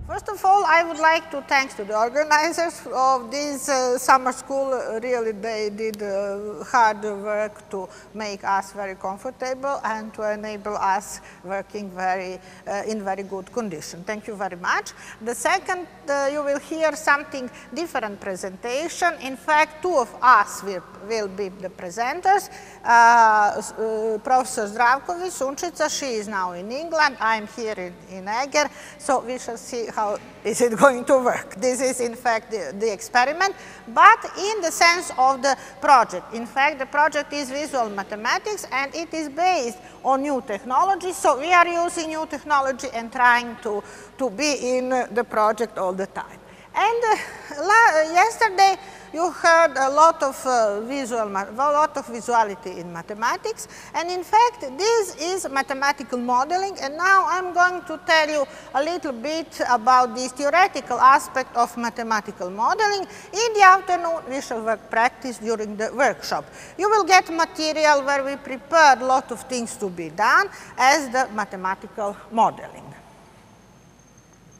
First of all, I would like to thank to the organizers of this summer school. Really, they did hard work to make us very comfortable and to enable us working in very good condition. Thank you very much. The second, you will hear something different presentation. In fact, two of us will be the presenters. Professor Zdravković, Sunčica, she is now in England. I am here in Eger, so we shall see how is it going to work. This is in fact the experiment, but in the sense of the project. In fact, the project is visual mathematics and it is based on new technology, so we are using new technology and trying to be in the project all the time. And yesterday you heard a lot of visuality in mathematics, and in fact this is mathematical modeling, and now I'm going to tell you a little bit about this theoretical aspect of mathematical modeling. In the afternoon we shall work practice during the workshop. You will get material where we prepared a lot of things to be done as the mathematical modeling.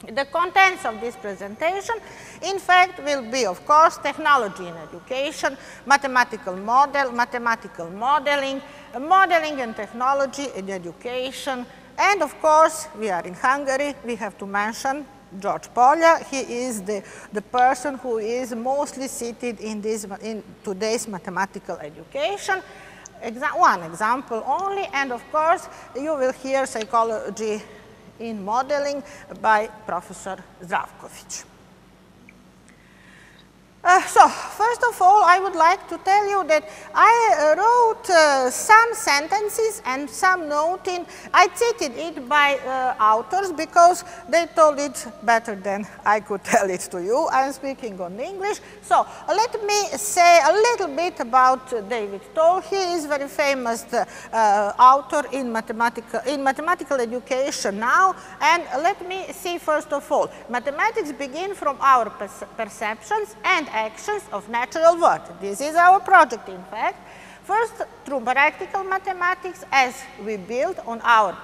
The contents of this presentation, in fact, will be, of course, technology in education, mathematical model, mathematical modeling, modeling and technology in education, and of course, we are in Hungary. We have to mention George Polya. He is the person who is mostly seated in today's mathematical education. One example only, and of course, you will hear psychology in modeling by Professor Zdravković. So, first of all, I would like to tell you that I wrote some sentences and some noting. I cited it by authors because they told it better than I could tell it to you. I am speaking on English. So, let me say a little bit about David Toll. He is a very famous author in mathematical education now. And let me see first of all, mathematics begin from our perceptions and actions of natural world. This is our project, in fact. First, through practical mathematics, as we build on our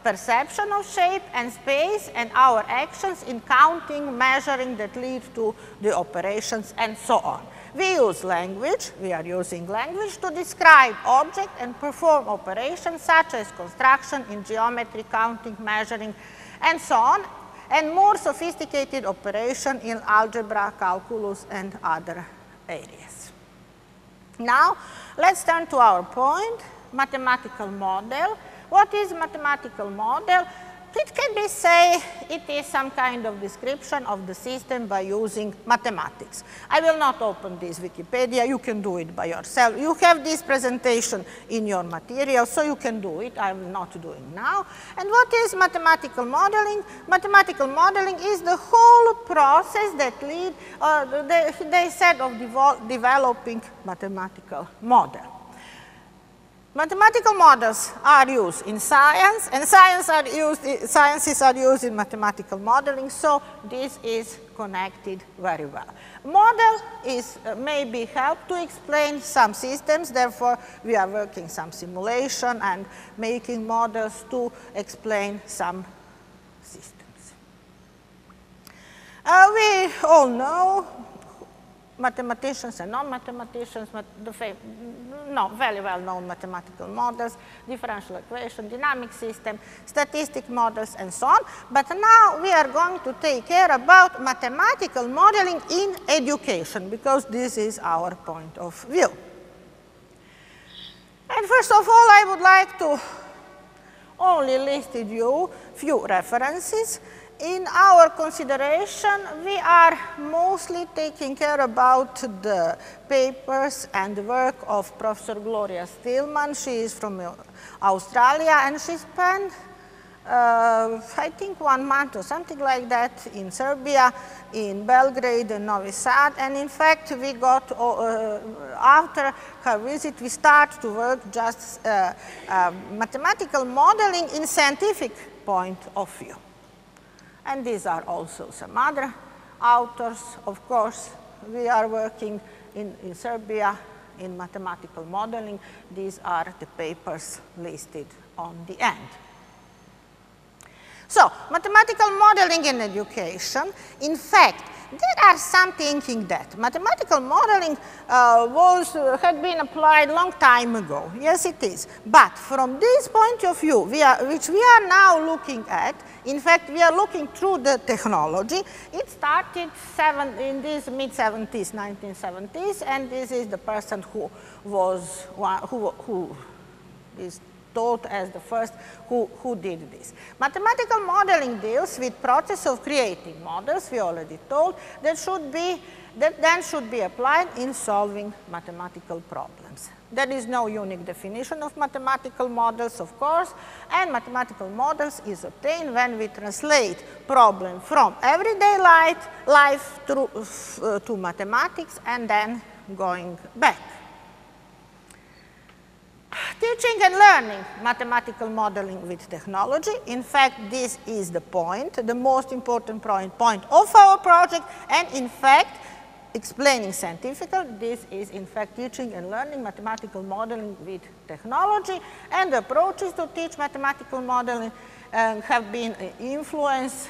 perception of shape and space and our actions in counting, measuring that lead to the operations and so on. We use language, we are using language to describe objects and perform operations such as construction in geometry, counting, measuring, and so on, and more sophisticated operation in algebra, calculus, and other areas. Now, let's turn to our point, mathematical model. What is mathematical model? It can be say it is some kind of description of the system by using mathematics. I will not open this Wikipedia, you can do it by yourself. You have this presentation in your material, so you can do it. I am not doing now. And what is mathematical modeling? Mathematical modeling is the whole process that lead, they said, of developing mathematical model. Mathematical models are used in science, and sciences are used in mathematical modeling, so this is connected very well. Model is maybe help to explain some systems, therefore we are working some simulation and making models to explain some systems. We all know mathematicians and non-mathematicians, very well-known mathematical models, differential equation, dynamic system, statistic models, and so on. But now we are going to take care about mathematical modeling in education, because this is our point of view. And first of all, I would like to only list you few references. In our consideration, we are mostly taking care about the papers and the work of Professor Gloria Stillman. She is from Australia, and she spent, I think, 1 month or something like that in Serbia, in Belgrade and Novi Sad. And in fact, we got, after her visit, we start to work just mathematical modeling in scientific point of view. And these are also some other authors. Of course, we are working in Serbia in mathematical modeling. These are the papers listed on the end. So, mathematical modeling in education, in fact, there are some thinking that mathematical modeling had been applied long time ago. Yes, it is. But from this point of view, which we are now looking at, in fact, we are looking through the technology. It started in these mid-70s, 1970s, and this is the person who is thought as the first who did this. Mathematical modeling deals with process of creating models, we already told, that then should be applied in solving mathematical problems. There is no unique definition of mathematical models, of course, and mathematical models is obtained when we translate problem from everyday life to mathematics and then going back. Teaching and learning mathematical modeling with technology. In fact, this is the point, the most important point of our project, and in fact, explaining scientifically, this is in fact teaching and learning mathematical modeling with technology, and the approaches to teach mathematical modeling have been influenced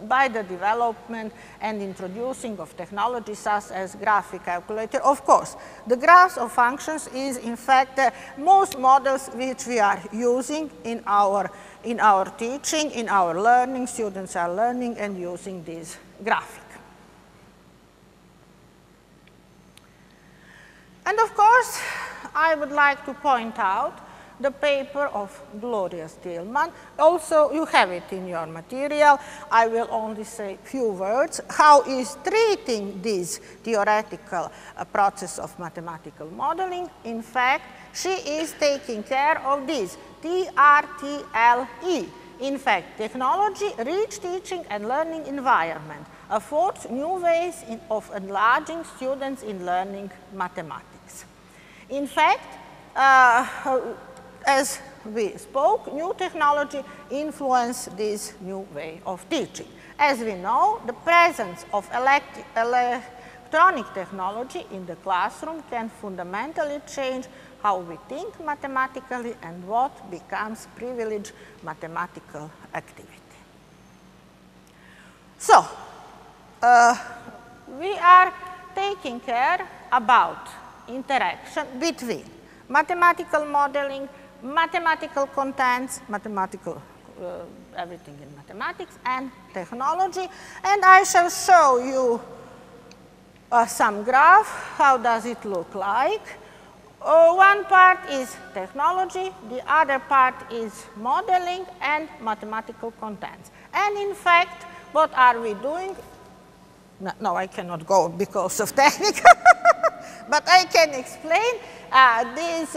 by the development and introducing of technologies such as graphic calculator. Of course, the graphs of functions is in fact most models which we are using in our teaching, in our learning. Students are learning and using this graphic. And of course, I would like to point out the paper of Gloria Steelman. Also, you have it in your material. I will only say a few words. How is treating this theoretical process of mathematical modeling? In fact, she is taking care of this TRTLE. In fact, technology, rich teaching and learning environment affords new ways of enlarging students in learning mathematics. In fact, as we spoke, new technology influenced this new way of teaching. As we know, the presence of electronic technology in the classroom can fundamentally change how we think mathematically and what becomes privileged mathematical activity. So, we are taking care about interaction between mathematical modeling, mathematical contents, mathematical everything in mathematics, and technology. And I shall show you some graph. How does it look like? One part is technology, the other part is modeling and mathematical contents. And in fact, what are we doing? No, I cannot go because of technical, but I can explain. This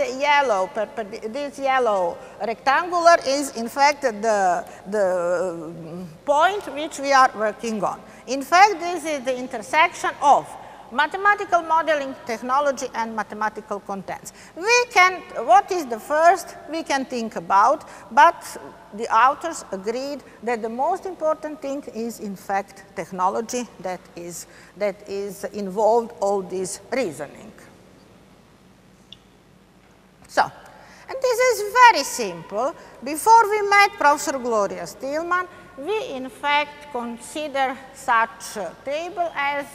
yellow rectangular is in fact the point which we are working on. In fact, this is the intersection of mathematical modeling technology and mathematical contents. What is the first we can think about, but the authors agreed that the most important thing is in fact technology that is involved all this reasoning. So, and this is very simple. Before we met Professor Gloria Steelman, we in fact consider such a table as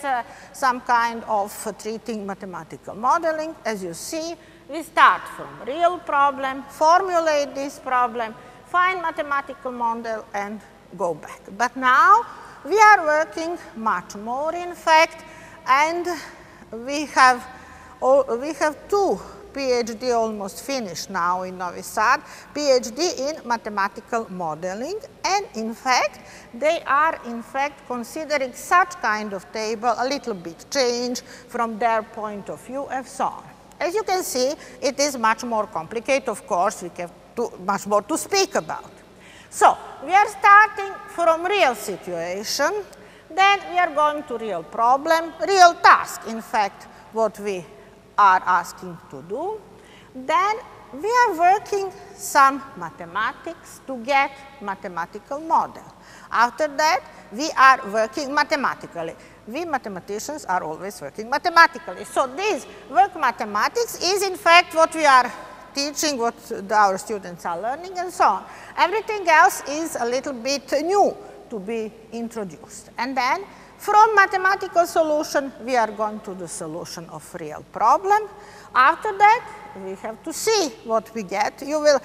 some kind of treating mathematical modeling. As you see, we start from real problem, formulate this problem, find mathematical model and go back. But now we are working much more in fact, and we have two PhD almost finished now in Novi Sad, PhD in mathematical modeling, and in fact they are in fact considering such kind of table a little bit change from their point of view and so on. As you can see, it is much more complicated. Of course, we have much more to speak about. So, we are starting from real situation, then we are going to real problem, real task, in fact, what we are asking to do. Then we are working some mathematics to get mathematical model. After that, we are working mathematically. We mathematicians are always working mathematically. So this work mathematics is in fact what we are teaching, what our students are learning, and so on. Everything else is a little bit new to be introduced. And then from mathematical solution, we are going to the solution of real problem. After that, we have to see what we get. You will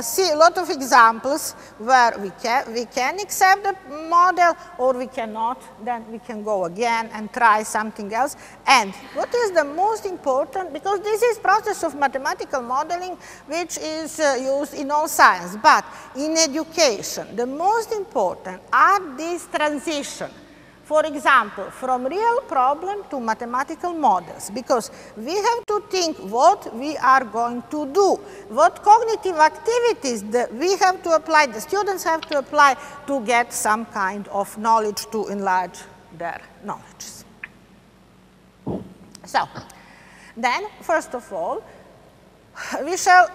see a lot of examples where we can accept the model or we cannot. Then we can go again and try something else. And what is the most important, because this is process of mathematical modeling which is used in all science, but in education, the most important are these transitions. For example, from real problem to mathematical models, because we have to think what we are going to do, what cognitive activities that we have to apply, the students have to apply to get some kind of knowledge to enlarge their knowledge. So, then, first of all, we shall,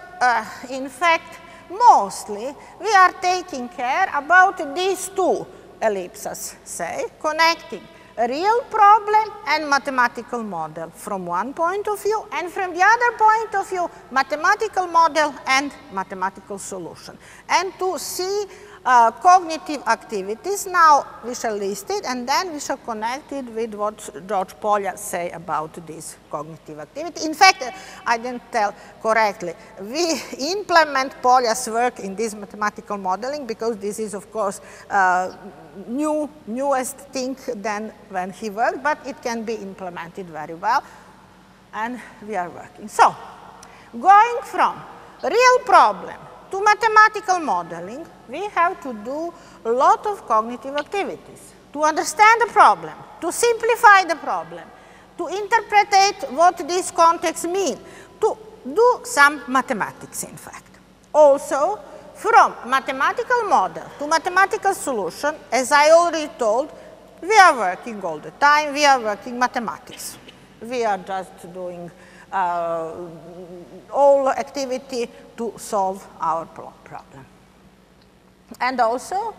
in fact, mostly, we are taking care about these two ellipses, say, connecting a real problem and mathematical model from one point of view, and from the other point of view, mathematical model and mathematical solution. And to see cognitive activities, now we shall list it, and then we shall connect it with what George Polya say about this cognitive activity. In fact, I didn't tell correctly. We implement Polya's work in this mathematical modeling because this is, of course, newest thing than when he worked, but it can be implemented very well, and we are working. So, going from real problem to mathematical modeling, we have to do a lot of cognitive activities to understand the problem, to simplify the problem, to interpret what this context means, to do some mathematics, in fact. Also, from mathematical model to mathematical solution, as I already told, we are working all the time, we are working mathematics. We are just doing all activity to solve our problem. And also,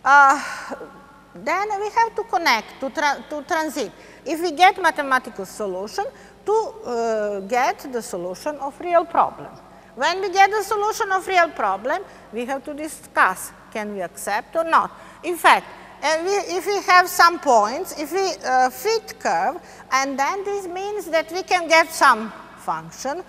then we have to connect, to transit. If we get mathematical solution, to get the solution of real problem. When we get the solution of real problem, we have to discuss, can we accept or not. In fact, if we have some points, if we fit curve, and then this means that we can get some function.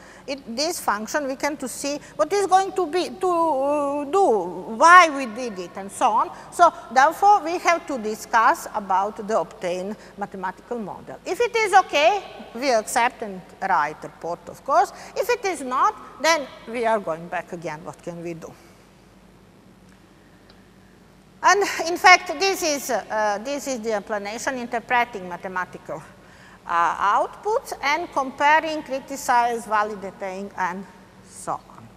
This function we can to see what is going to be to do, why we did it, and so on. So therefore, we have to discuss about the obtained mathematical model. If it is okay, we accept and write a report, of course. If it is not, then we are going back again. What can we do? And in fact, this is the explanation, interpreting mathematical outputs and comparing, criticize, validating, and so on.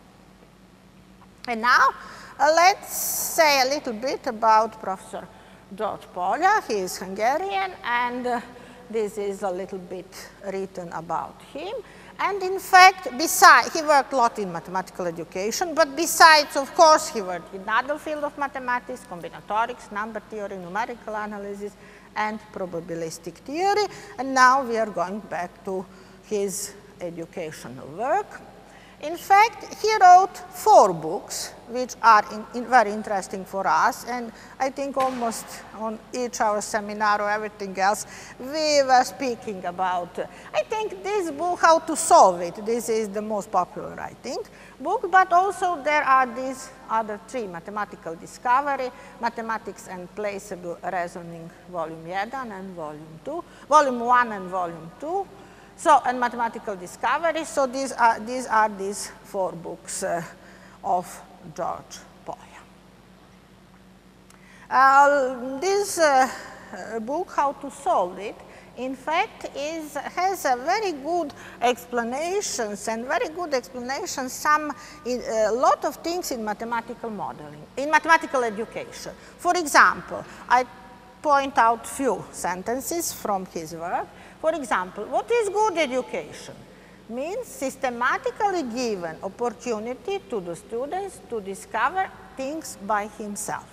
And now, let's say a little bit about Professor George Polya. He is Hungarian, and this is a little bit written about him. And in fact, besides, he worked a lot in mathematical education, but besides, of course, he worked in other field of mathematics, combinatorics, number theory, numerical analysis, and probabilistic theory. And now we are going back to his educational work. In fact, he wrote 4 books, which are very interesting for us, and I think almost on each our seminar or everything else, we were speaking about, I think this book, How to Solve It, this is the most popular, I think, book, but also there are these other 3, Mathematical Discovery, Mathematics and Placeable Reasoning, Volume 1 and Volume 2, Volume 1 and Volume 2. So, and Mathematical Discovery, so these are these 4 books of George Polya. This book, How to Solve It, in fact, has a very good explanations and very good explanations, a lot of things in mathematical modeling, in mathematical education. For example, I point out few sentences from his work. For example, what is good education? Means systematically given opportunity to the students to discover things by himself.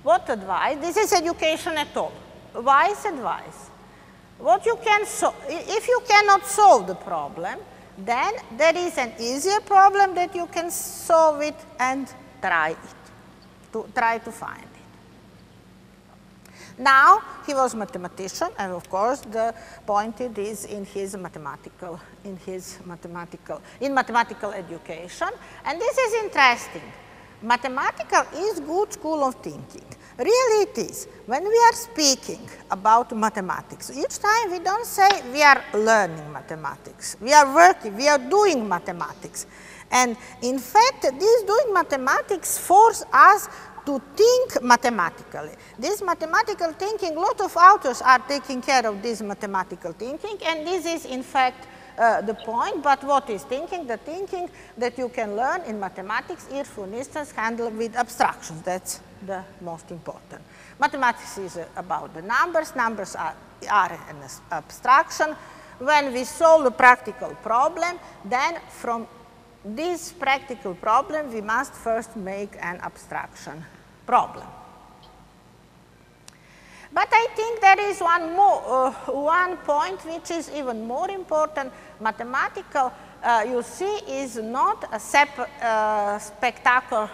What advice? This is education at all. Wise advice. What you can if you cannot solve the problem, then there is an easier problem that you can solve it and try to find it. Now, he was a mathematician, and of course, the point is in mathematical education, and this is interesting. Mathematical is good school of thinking. Really it is. When we are speaking about mathematics, each time we don't say we are learning mathematics. We are working, we are doing mathematics. And in fact, this doing mathematics forces us to think mathematically. This mathematical thinking, a lot of authors are taking care of this mathematical thinking, and this is in fact the point. But what is thinking? The thinking that you can learn in mathematics is, for instance, handled with abstractions. That's the most important. Mathematics is about the numbers. Numbers are an abstraction. When we solve a practical problem, then from this practical problem, we must first make an abstraction problem. But I think there is one point which is even more important. Mathematical, you see, is not a spectacular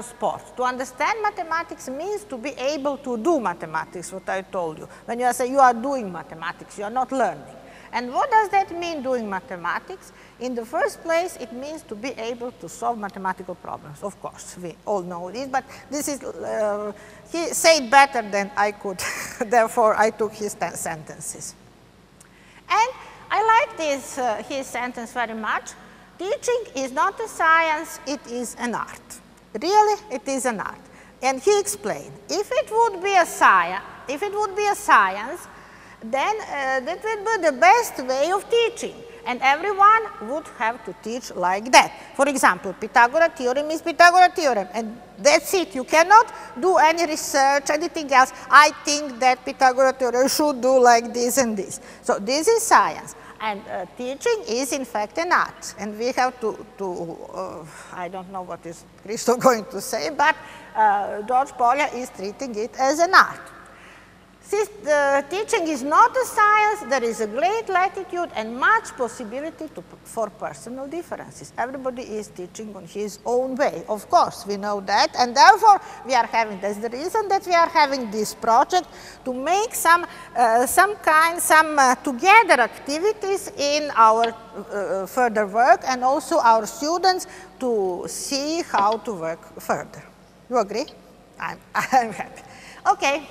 sport. To understand mathematics means to be able to do mathematics, what I told you. When you say you are doing mathematics, you are not learning. And what does that mean, doing mathematics? In the first place, it means to be able to solve mathematical problems. Of course, we all know this, but this is, he said better than I could, therefore I took his sentences. And I like this, his sentence very much. Teaching is not a science, it is an art. Really, it is an art. And he explained, if it would be a science, then that would be the best way of teaching, and everyone would have to teach like that. For example, Pythagoras theorem is Pythagoras theorem, and that's it. You cannot do any research, anything else. I think that Pythagoras theorem should do like this and this. So this is science, and teaching is in fact an art, and we have to I don't know what is Christo going to say, but George Polya is treating it as an art. Since teaching is not a science, there is a great latitude and much possibility for personal differences. Everybody is teaching on his own way. Of course, we know that, and therefore we are having, that's the reason that we are having this project, to make some together activities in our further work, and also our students to see how to work further. You agree? I'm happy. Okay.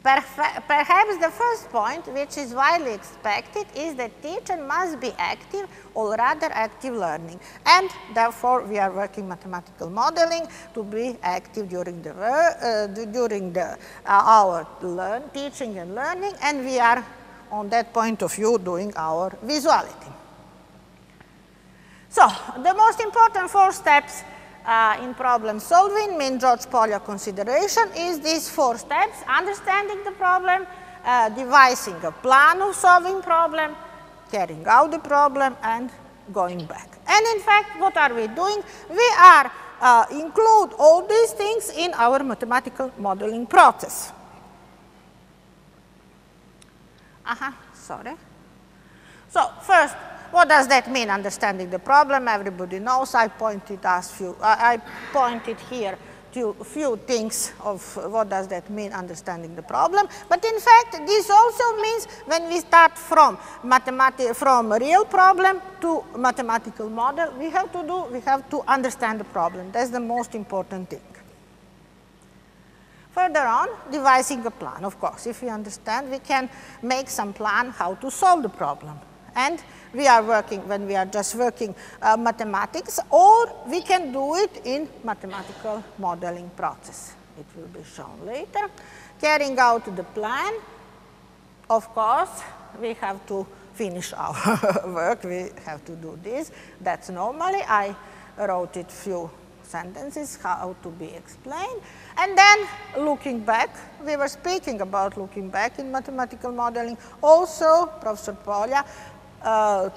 Perhaps the first point, which is widely expected, is that teacher must be active or rather active learning, and therefore we are working mathematical modeling to be active during our teaching and learning, and we are on that point of view doing our visuality. So the most important 4 steps in problem solving, mean George Polya consideration, is these 4 steps: understanding the problem, devising a plan of solving problem, carrying out the problem, and going back. And in fact, what are we doing? We are include all these things in our mathematical modeling process. Sorry. So first, what does that mean, understanding the problem? Everybody knows. I pointed here to a few things of what does that mean, understanding the problem. But in fact, this also means when we start from real problem to mathematical model, we have to understand the problem. That's the most important thing. Further on, devising a plan. Of course, if we understand, we can make some plan how to solve the problem. And we are working, when we are just working mathematics, or we can do it in mathematical modeling process. It will be shown later. Carrying out the plan, of course, we have to finish our work. We have to do this. That's normally. I wrote it few sentences how to be explained. And then looking back, we were speaking about looking back in mathematical modeling. Also, Professor Polya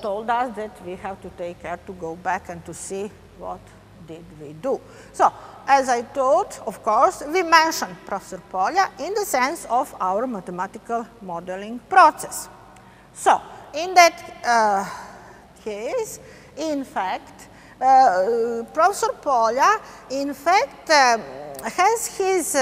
told us that we have to take care to go back and to see what did we do. So, as I told, of course, we mentioned Professor Polya in the sense of our mathematical modeling process. So, in that case, in fact, Professor Polya, in fact, has his,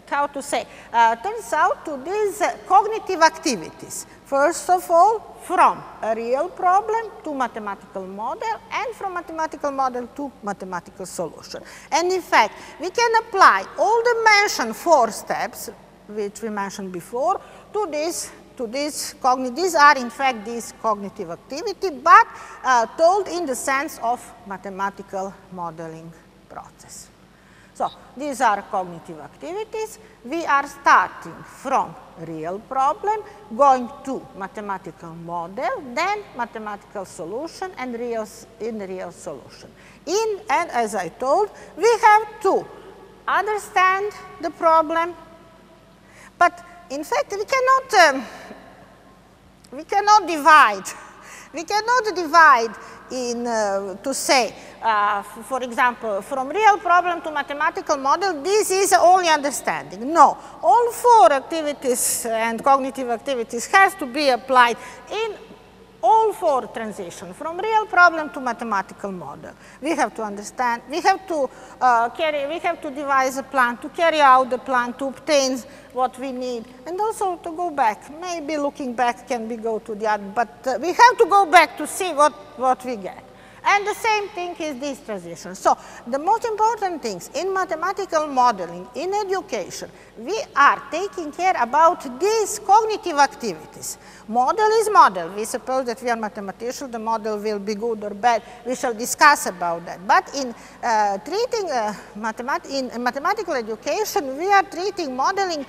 how to say, turns out to these cognitive activities. First of all, from a real problem to mathematical model, and from mathematical model to mathematical solution. And in fact, we can apply all the mentioned 4 steps, which we mentioned before, to this these are in fact this cognitive activity, but told in the sense of mathematical modeling process. So, these are cognitive activities. We are starting from real problem, going to mathematical model, then mathematical solution, and real solution. And as I told, we have to understand the problem, but in fact, we cannot divide. We cannot divide in to say, for example, from real problem to mathematical model, this is only understanding. No, all 4 activities and cognitive activities has to be applied in all 4 transitions, from real problem to mathematical model. We have to understand, we have to devise a plan, to carry out the plan, to obtain what we need, and also to go back. Maybe looking back can be go to the other, but we have to go back to see what we get. And the same thing is this transition. So, the most important things in mathematical modeling, in education, we are taking care about these cognitive activities. Model is model. We suppose that we are mathematicians, the model will be good or bad. We shall discuss about that. But in treating in mathematical education, we are treating modeling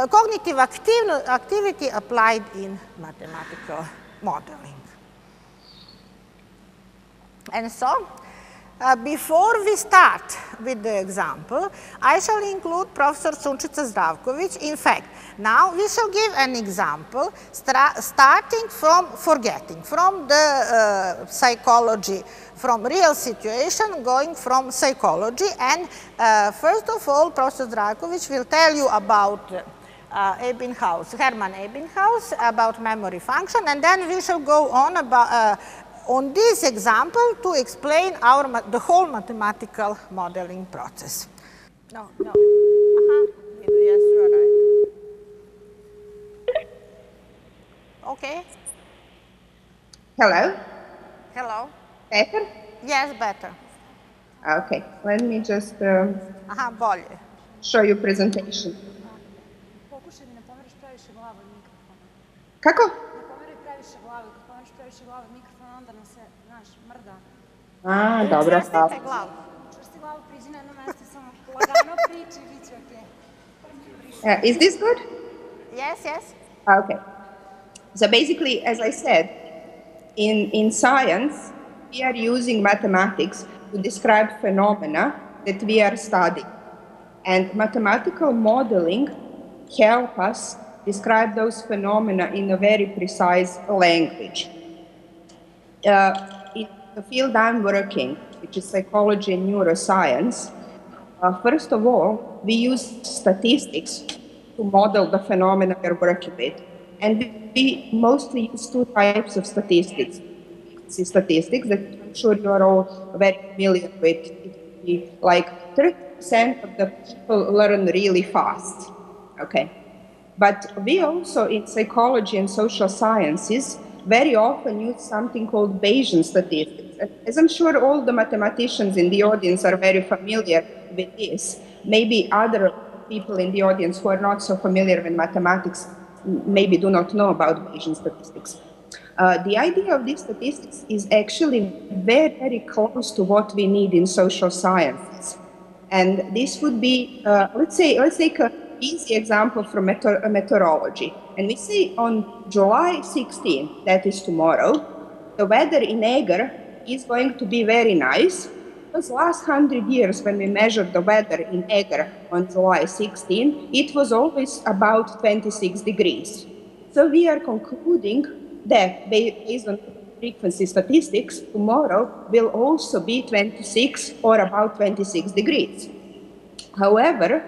cognitive activity applied in mathematical modeling. And so, before we start with the example, I shall include Professor Sunčica Zdravković. In fact, now we shall give an example starting from forgetting, from the psychology, from real situation, going from psychology. And first of all, Professor Zdravković will tell you about Ebbinghaus, Hermann Ebbinghaus, about memory function, and then we shall go on about on this example to explain the whole mathematical modeling process. No. Yes, you are right. Okay. Hello? Hello. Better? Yes, better. Okay, let me just bolje. show you presentation. Kako? A, dobro, hvala. Učvrstite glavu. Učvrsti glavu, priđi na jedno mesto, samo lagano priči i bit će okej. Is this good? Yes. Okay. So basically, as I said, in science, we are using mathematics to describe phenomena that we are studying. And mathematical modeling help us describe those phenomena in a very precise language. In the field I'm working, which is psychology and neuroscience, first of all, we use statistics to model the phenomena we're working with. And we mostly use 2 types of statistics. Statistics that I'm sure you are all very familiar with. Like 30% of the people learn really fast. Okay. But we also, in psychology and social sciences, very often use something called Bayesian statistics. As I'm sure all the mathematicians in the audience are very familiar with this, maybe other people in the audience who are not so familiar with mathematics maybe do not know about Bayesian statistics. The idea of these statistics is actually very, very close to what we need in social sciences. And this would be, let's take an easy example from meteorology. And we say on July 16, that is tomorrow, the weather in Eger is going to be very nice. Because last 100 years, when we measured the weather in Eger on July 16, it was always about 26 degrees. So we are concluding that based on frequency statistics, tomorrow will also be 26 or about 26 degrees. However,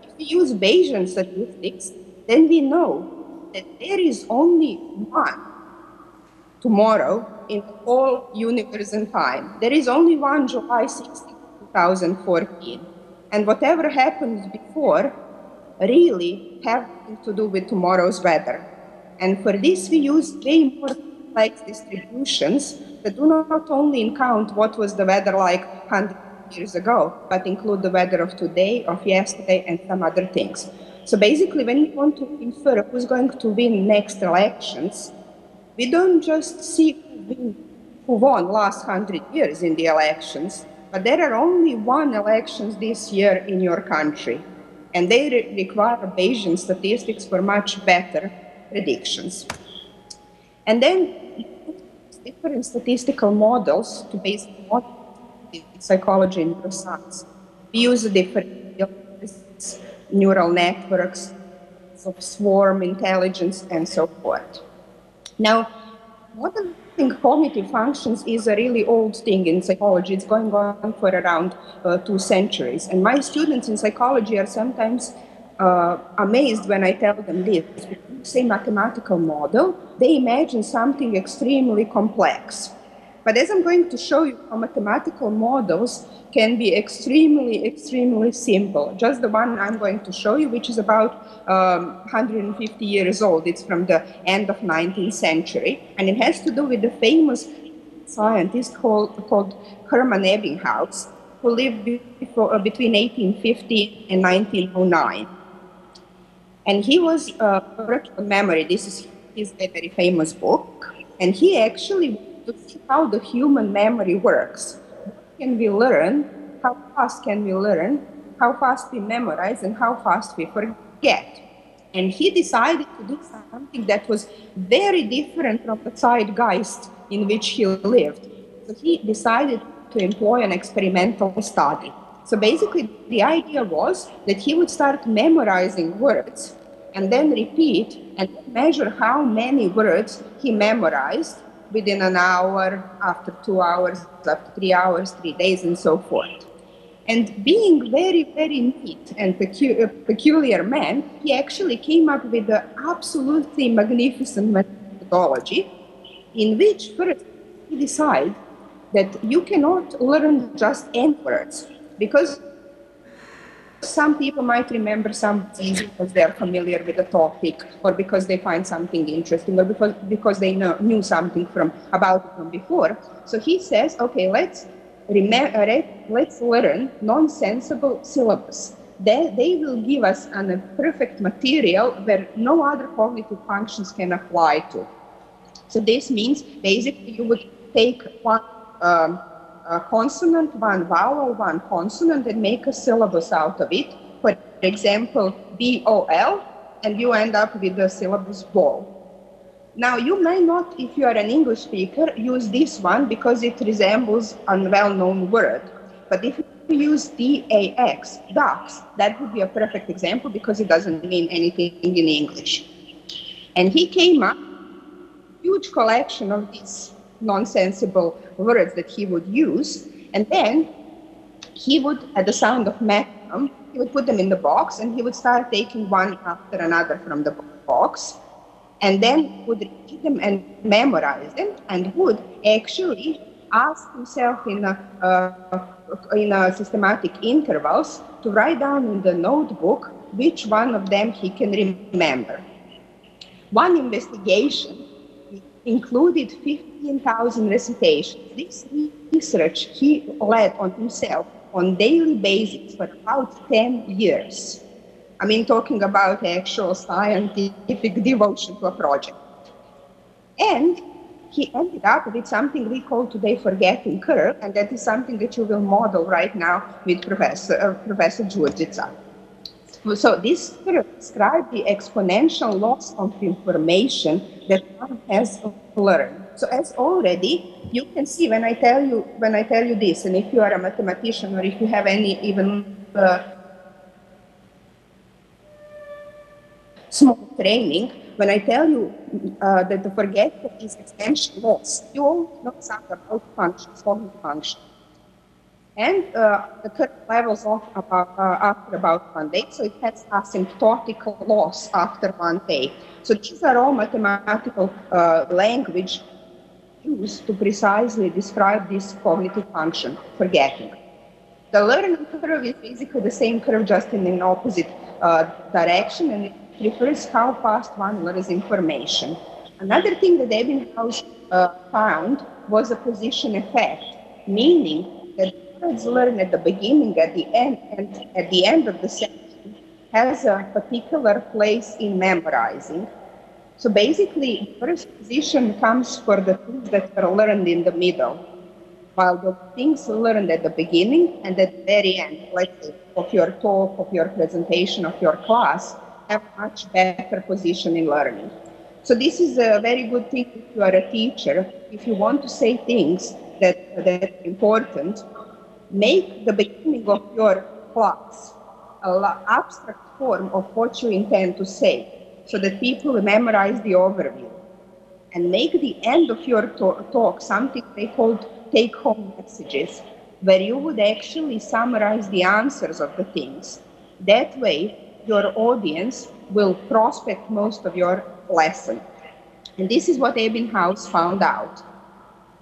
if we use Bayesian statistics, then we know that there is only one tomorrow in the whole universe and time. There is only one July 16, 2014. And whatever happens before really have nothing to do with tomorrow's weather. And for this, we use way more complex distributions that do not only count what was the weather like 100 years ago, but include the weather of today, of yesterday, and some other things. So basically, when we want to infer who's going to win next elections, we don't just see who won last 100 years in the elections, but there are only one elections this year in your country, and they require Bayesian statistics for much better predictions. And then different statistical models to base model psychology and neuroscience. We use different neural networks of swarm intelligence and so forth. Now, modeling cognitive functions is a really old thing in psychology. It's going on for around 2 centuries. And my students in psychology are sometimes amazed when I tell them this. When you say mathematical model, they imagine something extremely complex. But as I'm going to show you how mathematical models can be extremely, extremely simple. Just the one I'm going to show you, which is about 150 years old. It's from the end of 19th century. And it has to do with the famous scientist called Hermann Ebbinghaus, who lived between 1850 and 1909. And he was working on memory. This is his very famous book. And he actually to see how the human memory works. What can we learn? How fast can we learn? How fast we memorize and how fast we forget. And he decided to do something that was very different from the zeitgeist in which he lived. So he decided to employ an experimental study. So basically the idea was that he would start memorizing words and then repeat and measure how many words he memorized within an hour, after 2 hours, after 3 hours, 3 days, and so forth. And being very, very neat and peculiar man, he actually came up with an absolutely magnificent methodology in which first he decided that you cannot learn just n words, because some people might remember something because they are familiar with the topic, or because they find something interesting, or because they knew something about it from before. So he says, okay, let's learn nonsensible syllables. They will give us a perfect material where no other cognitive functions can apply to. So this means basically you would take one consonant, one vowel, one consonant, and make a syllabus out of it. For example, B-O-L, and you end up with the syllabus ball. Now, you may not, if you are an English speaker, use this one because it resembles a well-known word. But if you use D-A-X, ducks, that would be a perfect example because it doesn't mean anything in English. And he came up with a huge collection of these nonsensible words that he would use, and then he would, at the sound of metronome, he would put them in the box, and he would start taking one after another from the box, and then would read them and memorize them, and would actually ask himself in a systematic intervals to write down in the notebook which one of them he can remember. One investigation included 15,000 recitations. This research he led on himself on daily basis for about 10 years. I mean, talking about actual scientific devotion to a project. And he ended up with something we call today forgetting curve, and that is something that you will model right now with Professor Durdica. So this curve describes the exponential loss of information that one has learned. So as already you can see when I tell you this, and if you are a mathematician or if you have any even small training, when I tell you that the forgetful is exponential loss, you all know something about functions, cognitive functions. And the curve levels off after about 1 day, so it has asymptotic loss after 1 day. So these are all mathematical language used to precisely describe this cognitive function, forgetting. The learning curve is basically the same curve, just in an opposite direction, and it refers how fast one learns information. Another thing that Ebbinghaus found was a position effect, meaning that words learned at the beginning, at the end, and at the end of the sentence has a particular place in memorizing. So basically, the first position comes for the things that were learned in the middle, while the things learned at the beginning and at the very end, let's say, of your talk, of your presentation, of your class, have much better position in learning. So this is a very good thing if you are a teacher. If you want to say things that are important, make the beginning of your class an abstract form of what you intend to say, so that people memorize the overview. And make the end of your talk something they called take-home messages, where you would actually summarize the answers of the things. That way, your audience will prospect most of your lesson. And this is what Ebbinghaus found out.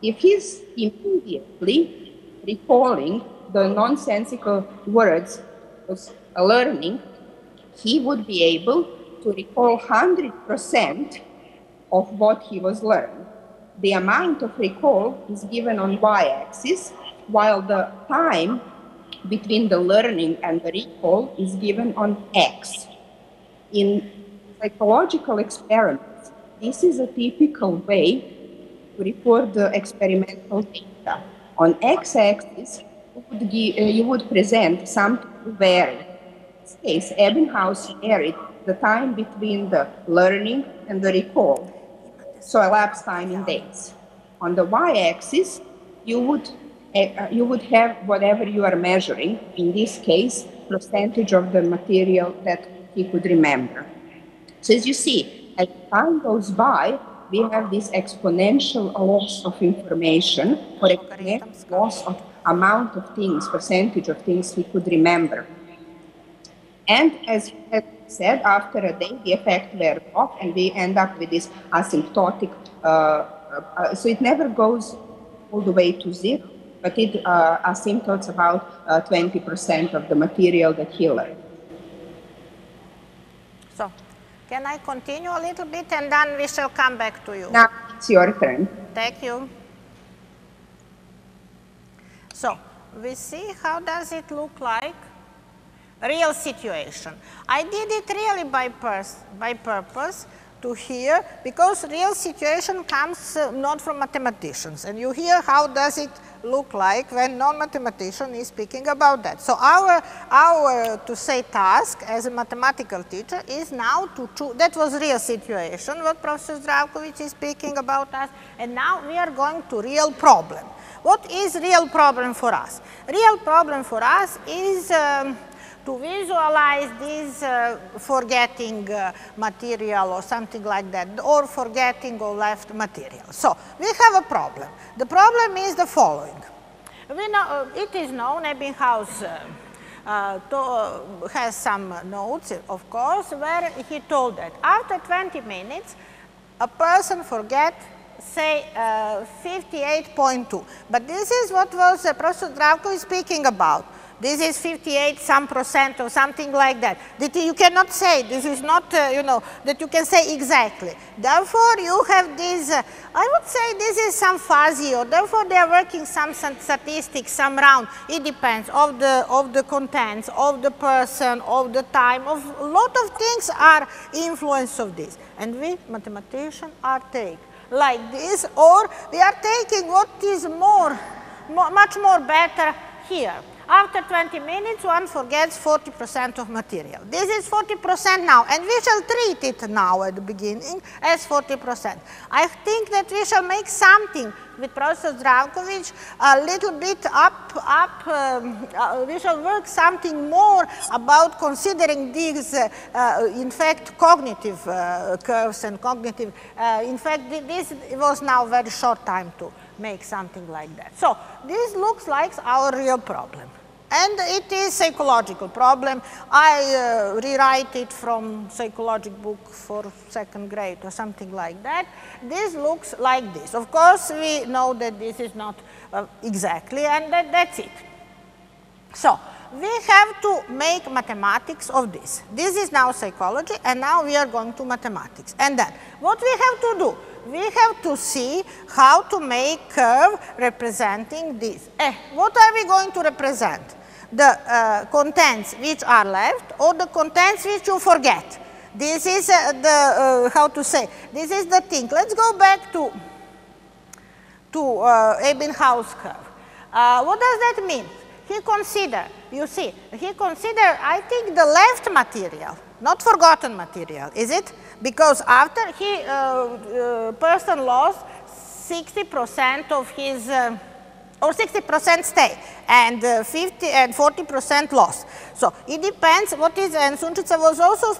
If he's immediately recalling the nonsensical words was learning, he would be able to recall 100% of what he was learning. The amount of recall is given on y-axis, while the time between the learning and the recall is given on x. In psychological experiments, this is a typical way to report the experimental data. On x-axis, you would present something varied. In this case, Ebbinghaus varied the time between the learning and the recall, so elapsed time in days. On the y-axis, you would have whatever you are measuring, in this case, percentage of the material that he could remember. So as you see, as time goes by, we have this exponential loss of information, or exponential loss of amount of things, percentage of things he could remember. And as I said, after a day, the effect wears off, and we end up with this asymptotic, so it never goes all the way to zero, but it asymptotes about 20% of the material that he learned. So, can I continue a little bit, and then we shall come back to you? Now it's your turn. Thank you. So, we see how does it look like? Real situation. I did it really by purpose to here, because real situation comes not from mathematicians, and you hear how does it look like when non-mathematician is speaking about that. So our to say task as a mathematical teacher is now to choose, that was real situation what Professor Zdravković is speaking about us, and now we are going to real problem. What is real problem for us? Real problem for us is to visualize this forgetting material or something like that, or forgetting or left material. So, we have a problem. The problem is the following. We know, it is known, Ebbinghaus has some notes, of course, where he told that after 20 minutes, a person forgets, say, 58.2. But this is what was Professor Zdravković speaking about. This is 58 some percent or something like that. That you cannot say, this is not, you know, that you can say exactly. Therefore, you have this, I would say this is some fuzzy, or therefore they are working some statistics, some round. It depends of the contents, of the person, of the time, of a lot of things are influence of this. And we, mathematicians, are taking like this, or we are taking what is much more better here. After 20 minutes, one forgets 40% of material. This is 40% now, and we shall treat it now at the beginning as 40%. I think that we shall make something with Professor Zdravković a little bit we shall work something more about considering these, in fact, cognitive curves and cognitive, in fact, this was now very short time to make something like that. So, this looks like our real problem. And it is psychological problem. I rewrite it from psychological book for 2nd grade or something like that. This looks like this. Of course, we know that this is not exactly, and that's it. So, we have to make mathematics of this. This is now psychology, and now we are going to mathematics. And then, what we have to do? We have to see how to make curve representing this. What are we going to represent? The contents which are left or the contents which you forget. This is how to say, this is the thing. Let's go back to Ebbinghaus curve. What does that mean? He consider, you see, he consider, I think, the left material, not forgotten material, is it? Because after he, person lost 60% of his, or 60% stay, and 50 and 40% loss. So it depends what is, and Sunčica was also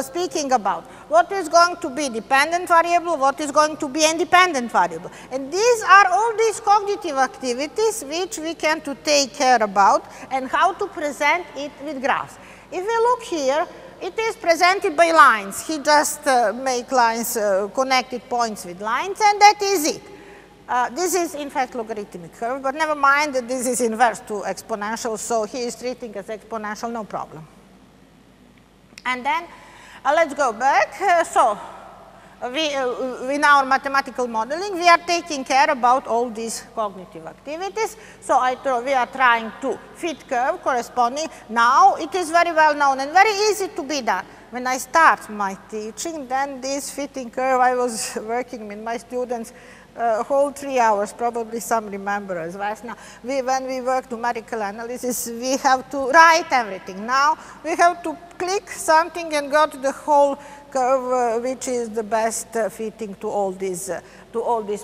speaking about, what is going to be dependent variable, what is going to be independent variable. And these are all these cognitive activities which we can to take care about and how to present it with graphs. If we look here, it is presented by lines. He just make lines, connected points with lines, and that is it. This is in fact logarithmic curve, but never mind that this is inverse to exponential, so he is treating as exponential, no problem. And then let's go back. So in our mathematical modeling, we are taking care about all these cognitive activities. So we are trying to fit curve corresponding. Now it is very well known and very easy to be done. When I start my teaching, then this fitting curve, I was working with my students whole 3 hours, probably some remember as well. Now, when we work numerical analysis, we have to write everything. Now, we have to click something and go to the whole curve, which is the best fitting to all these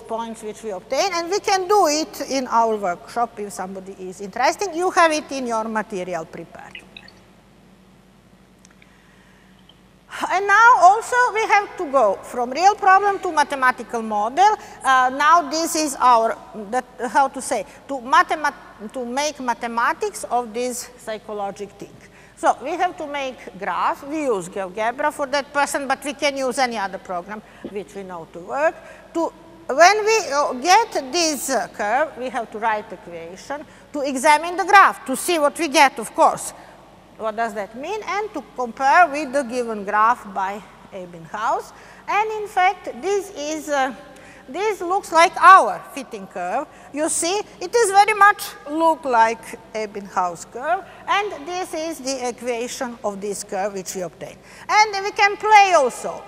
points which we obtain. And we can do it in our workshop if somebody is interested. You have it in your material prepared. And now also we have to go from real problem to mathematical model. Now this is our, how to say, to make mathematics of this psychological thing. So we have to make graph. We use GeoGebra for that person, but we can use any other program which we know to work. When we get this curve, we have to write equation to examine the graph, to see what we get, of course. What does that mean? And to compare with the given graph by Ebbinghaus. And in fact, this looks like our fitting curve. You see, it is very much look like Ebbinghaus curve. And this is the equation of this curve which we obtain. And we can play also.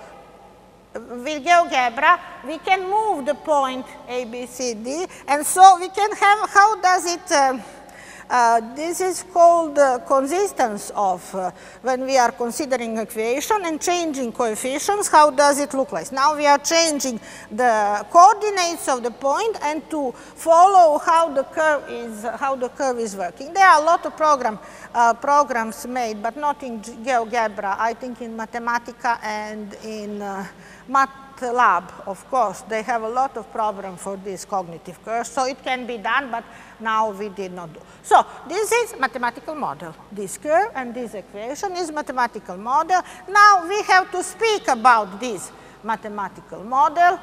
With GeoGebra, we can move the point A, B, C, D. And so we can have, how does it, this is called consistence of when we are considering equation and changing coefficients, how does it look like? Now we are changing the coordinates of the point and to follow how the curve is working. There are a lot of programs made, but not in GeoGebra. I think in Mathematica and in MATLAB, of course, they have a lot of programs for this cognitive curve, so it can be done, but now we did not do. So this is mathematical model. This curve and this equation is mathematical model. Now we have to speak about this mathematical model.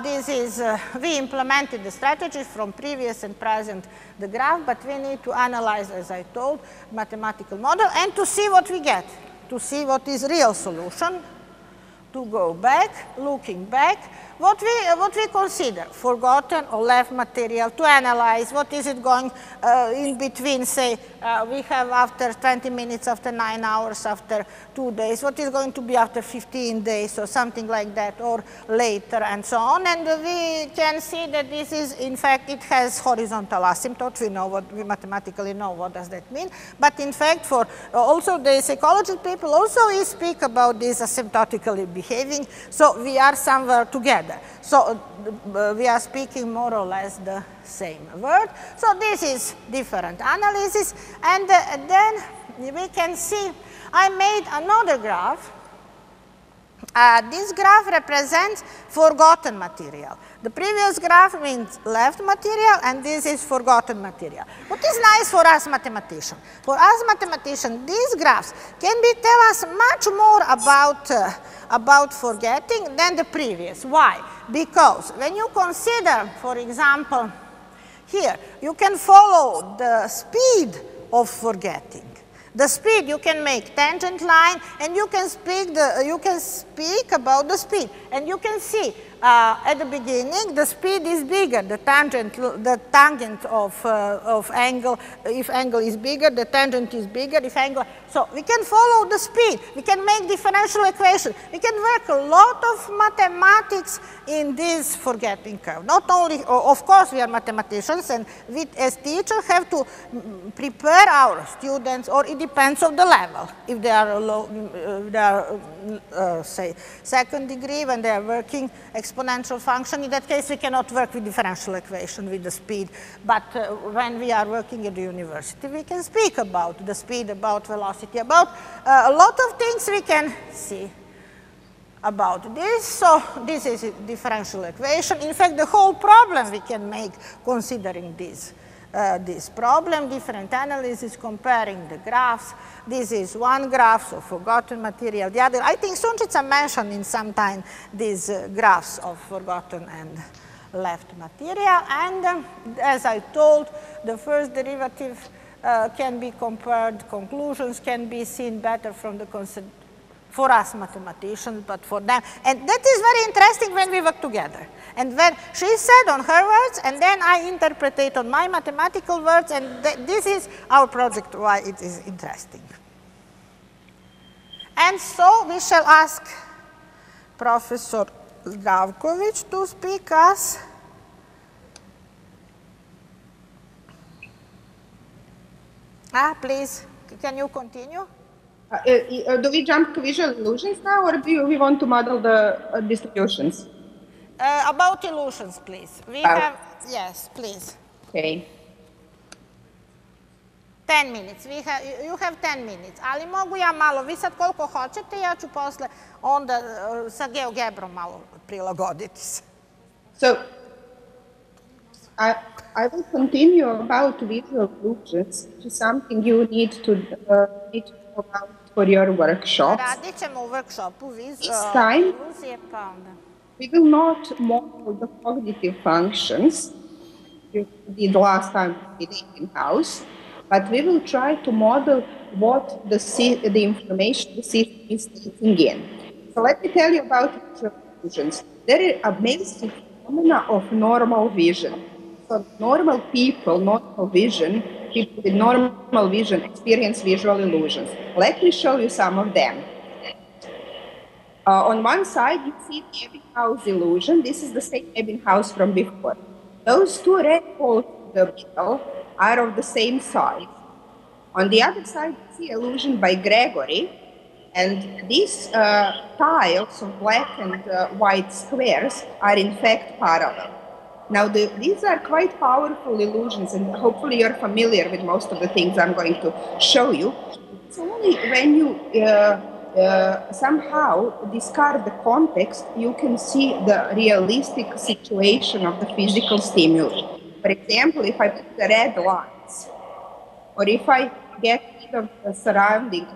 This is, we implemented the strategies from previous and present the graph, but we need to analyze, as I told, mathematical model and to see what we get, to see what is real solution. To go back, looking back, what we consider forgotten or left material, to analyze what is it going in between, say, we have after 20 minutes, after 9 hours, after 2 days, what is going to be after 15 days or something like that, or later and so on. And we can see that this is, in fact, it has horizontal asymptote. We know what, we mathematically know what does that mean. But in fact, for also the psychology people also we speak about this asymptotically behaving. So we are somewhere together. So we are speaking more or less the same word. So this is different analysis. And then we can see, I made another graph This graph represents forgotten material. The previous graph means left material, and this is forgotten material. What is nice for us mathematicians? For us mathematicians, these graphs can tell us much more about forgetting than the previous. Why? Because when you consider, for example, here, you can follow the speed of forgetting. The speed, you can make tangent line, and you can speak about the speed. And you can see at the beginning, the speed is bigger, the tangent of angle. If angle is bigger, the tangent is bigger. If angle, so we can follow the speed. We can make differential equations. We can work a lot of mathematics in this forgetting curve. Not only, of course, we are mathematicians, and we as teachers have to prepare our students, or it depends on the level. If they are low, say, second degree, when they are working exponential function, in that case we cannot work with differential equation with the speed. But when we are working at the university, we can speak about the speed, about velocity, about a lot of things we can see about this. So this is a differential equation. In fact, the whole problem we can make considering this. This problem, different analysis, comparing the graphs. This is one graph, so forgotten material. The other, I think Sunčica mentioned in some time these graphs of forgotten and left material. And as I told, the first derivative can be compared, conclusions can be seen better from the for us mathematicians, but for them. And that is very interesting when we work together. And when she said on her words, and then I interpret on my mathematical words, and this is our project, why it is interesting. And so we shall ask Professor Zdravković to speak us. Please, can you continue? Do we jump to visual illusions now, or do we want to model the distributions? About illusions, please. We have, yes, please. Okay. 10 minutes. You have 10 minutes. Ali mogu ja malo, vi sad koliko hoćete, ja ću posle onda sa GeoGebrom malo prilagoditi se. So, I will continue about visual illusions, which is something you need to know about for your workshops. Radit ćemo u workshopu This time, iluzije, pa onda. we will not model the cognitive functions you did last time with Ebbinghaus, but we will try to model what the information the system is taking in. So let me tell you about visual illusions. There are amazing phenomena of normal vision. So normal people, normal vision, people with normal vision experience visual illusions. Let me show you some of them. On one side, you see the Ebbinghaus illusion. This is the same Ebbinghaus from before. Those two red balls in the middle are of the same size. On the other side, you see illusion by Gregory. And these tiles of black and white squares are in fact parallel. Now, these are quite powerful illusions, and hopefully you're familiar with most of the things I'm going to show you. It's only when you somehow discard the context, you can see the realistic situation of the physical stimuli. For example, if I put the red lines, or if I get rid of the surrounding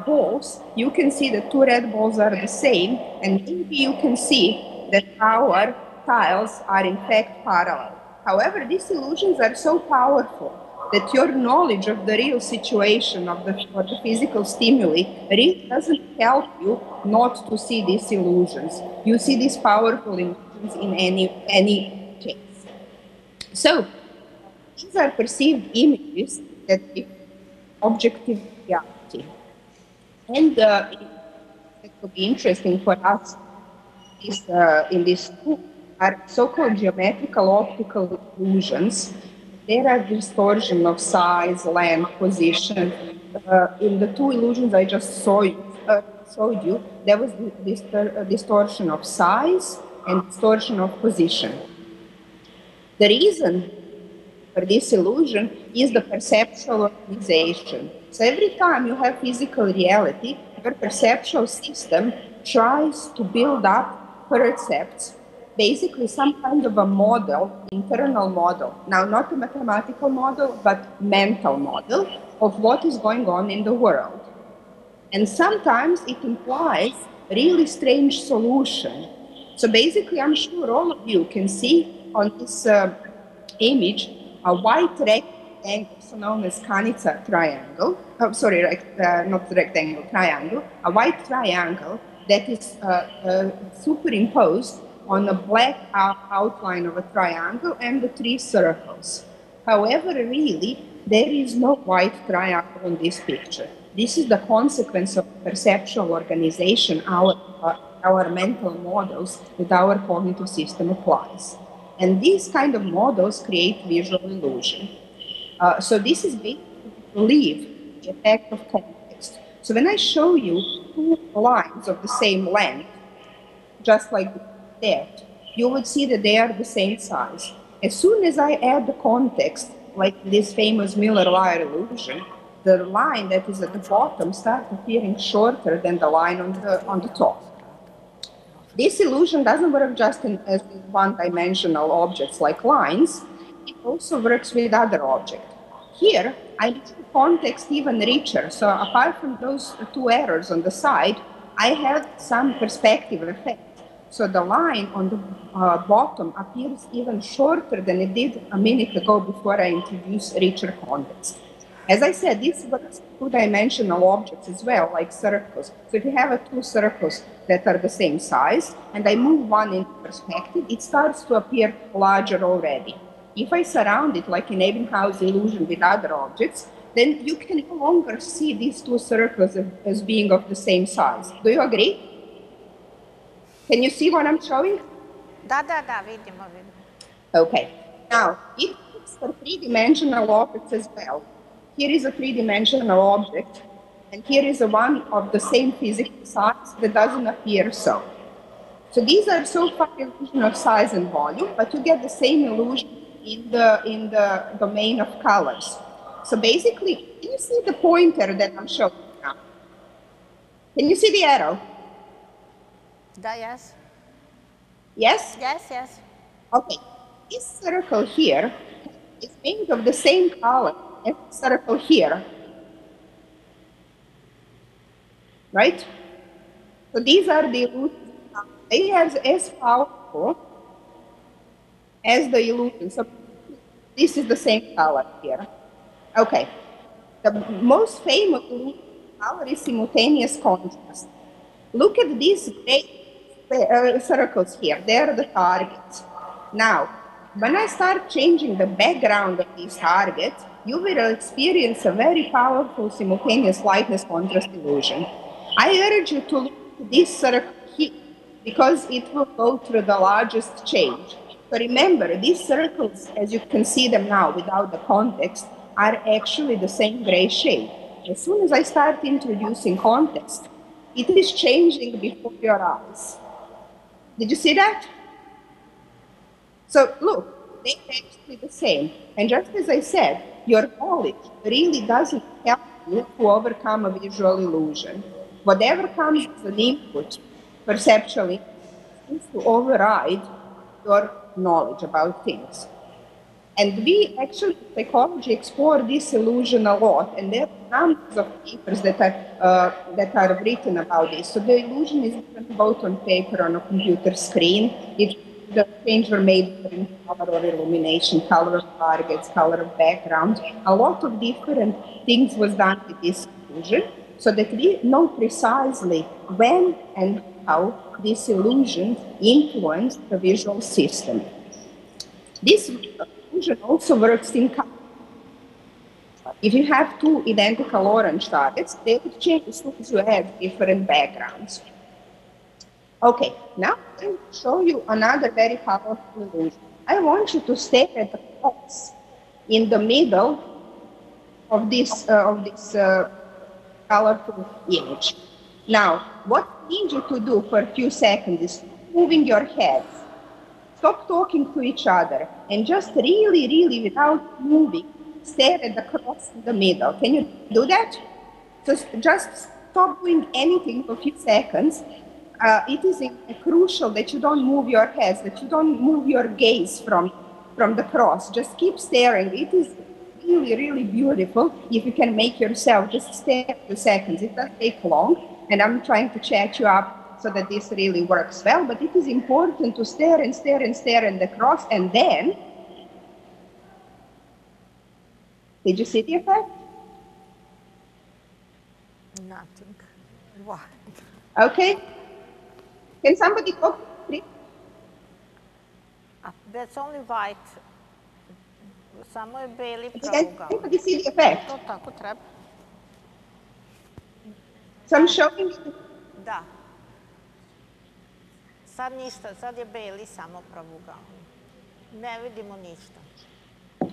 balls, you can see the two red balls are the same, and maybe you can see that our tiles are in fact parallel. However, these illusions are so powerful that your knowledge of the real situation of the physical stimuli really doesn't help you not to see these illusions. You see these powerful illusions in any case. So, these are perceived images that give objective reality. And it will be interesting for us in this book are so-called geometrical optical illusions. There are distortion of size, length, position. In the two illusions I just showed you, there was this distortion of size and distortion of position. The reason for this illusion is the perceptual organization. So every time you have physical reality, your perceptual system tries to build up percepts, basically some kind of a model, internal model. Now, not a mathematical model, but mental model of what is going on in the world. And sometimes it implies really strange solution. So basically, I'm sure all of you can see on this image a white rectangle, also known as Kanica triangle. Oh, sorry, not rectangle, triangle. A white triangle that is superimposed on a black outline of a triangle and the three circles. However, really, there is no white triangle in this picture. This is the consequence of perceptual organization, our mental models that our cognitive system applies. And these kind of models create visual illusion. So this is basically to leave the effect of context. So when I show you two lines of the same length, just like that, you would see that they are the same size. As soon as I add the context, like this famous Miller-Lire illusion, the line that is at the bottom starts appearing shorter than the line on the top. This illusion doesn't work just as one-dimensional objects like lines. It also works with other objects. Here, I make the context even richer. So apart from those two errors on the side, I have some perspective effect. So the line on the bottom appears even shorter than it did a minute ago before I introduced richer context. As I said, this works with two-dimensional objects as well, like circles. So if you have two circles that are the same size, and I move one into perspective, it starts to appear larger already. If I surround it, like in Ebbinghaus illusion with other objects, then you can no longer see these two circles as being of the same size. Do you agree? Can you see what I'm showing? Da, vidimo. Okay. Now, it works for three-dimensional objects as well. Here is a three-dimensional object, and here is a one of the same physical size that doesn't appear so. So these are so far illusion of size and volume, but you get the same illusion in the domain of colors. So basically, can you see the pointer that I'm showing now? Can you see the arrow? Yes. Yes? Yes. Okay. This circle here is made of the same color as the circle here. Right? So these are the illusions. They are as powerful as the illusion. So this is the same color here. Okay. The most famous illusion color is simultaneous contrast. Look at these gray circles here. They are the targets. Now, when I start changing the background of these targets, you will experience a very powerful simultaneous lightness contrast illusion. I urge you to look at this circle here because it will go through the largest change. So remember, these circles, as you can see them now without the context, are actually the same gray shade. As soon as I start introducing context, it is changing before your eyes. Did you see that? So look, they're actually the same. And just as I said, your knowledge really doesn't help you to overcome a visual illusion. Whatever comes as an input, perceptually, seems to override your knowledge about things. And we actually, in psychology, explore this illusion a lot, and there are numbers of papers that are written about this. So the illusion is written both on paper and on a computer screen. The changes were made in color or illumination, color of targets, color of background. A lot of different things was done with this illusion, so that we know precisely when and how this illusion influenced the visual system. This illusion also works in color. If you have two identical orange targets, they would change as soon as you add different backgrounds. Okay, now I will show you another very powerful illusion. I want you to stare at the cross in the middle of this colorful image. Now, what I need you to do for a few seconds is moving your head. Stop talking to each other and just really, without moving, stare at the cross in the middle. Can you do that? Just stop doing anything for a few seconds it is crucial that you don't move your heads, that you don't move your gaze from the cross. Just keep staring. It is really, really beautiful if you can make yourself just stare a few seconds. It doesn't take long, and I'm trying to chat you up so that this really works well, but it is important to stare and stare and stare at the cross, and then, did you see the effect? Nothing. Why? Okay. Can somebody go, please? That's only white. Samo je beli Can pravougalan. anybody see the effect? To tako treba. So I'm showing you. Da. Sad ništa, sad je beli samo pravougalan. Ne vidimo ništa.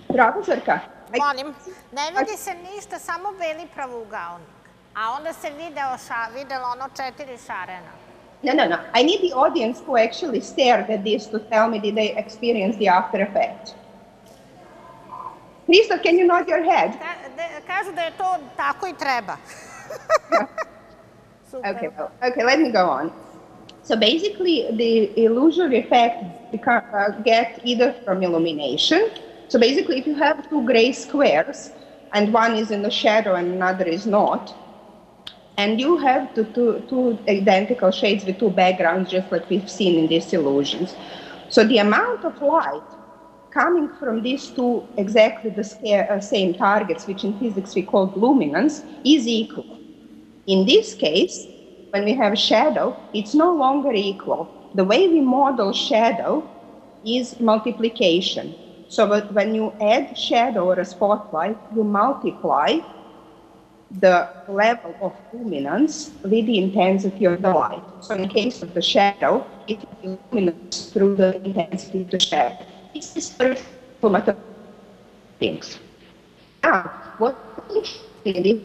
Profesorka. Molim, ne vidi se ništa, samo beli pravougaonik. A onda se videlo ono 4 šarena. No. I need the audience who actually stared at this to tell me did they experience the after effect. Christoph, can you nod your head? Kažu da je to tako i treba. Okay, let me go on. So basically, the illusory effect get either from illumination. So basically, if you have two gray squares, and one is in the shadow and another is not, and you have two identical shades with two backgrounds, just like we've seen in these illusions. So the amount of light coming from these two exactly the same targets, which in physics we call luminance, is equal. In this case, when we have shadow, it's no longer equal. The way we model shadow is multiplication. So when you add shadow or a spotlight, you multiply the level of luminance with the intensity of the light. So in case of the shadow, it is luminance through the intensity of the shadow. This is for mathematical things. Now, what is the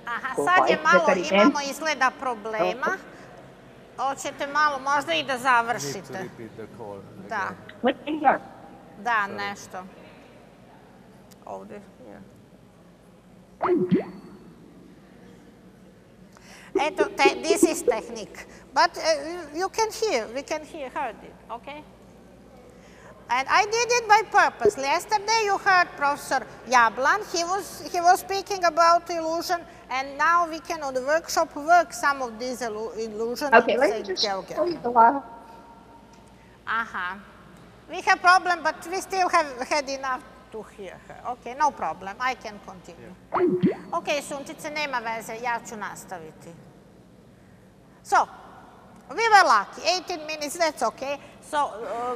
Aha, sad je malo, imamo izgleda problema. Hoćete malo, možda i da završite. Da. Da, nešto. Ovdje. Eto, this is technique. But you can hear, we can heard it, okay? And I did it by purpose. Yesterday you heard Professor Jablan. He was speaking about illusion, and now we can on the workshop work some of these illusions. Okay, let me just show you the last. We have problem, but we still have had enough to hear her. Okay, no problem. I can continue. Okay, Sunčice, nema veze. Ja ću nastaviti. So, we were lucky. 18 minutes, that's okay. So,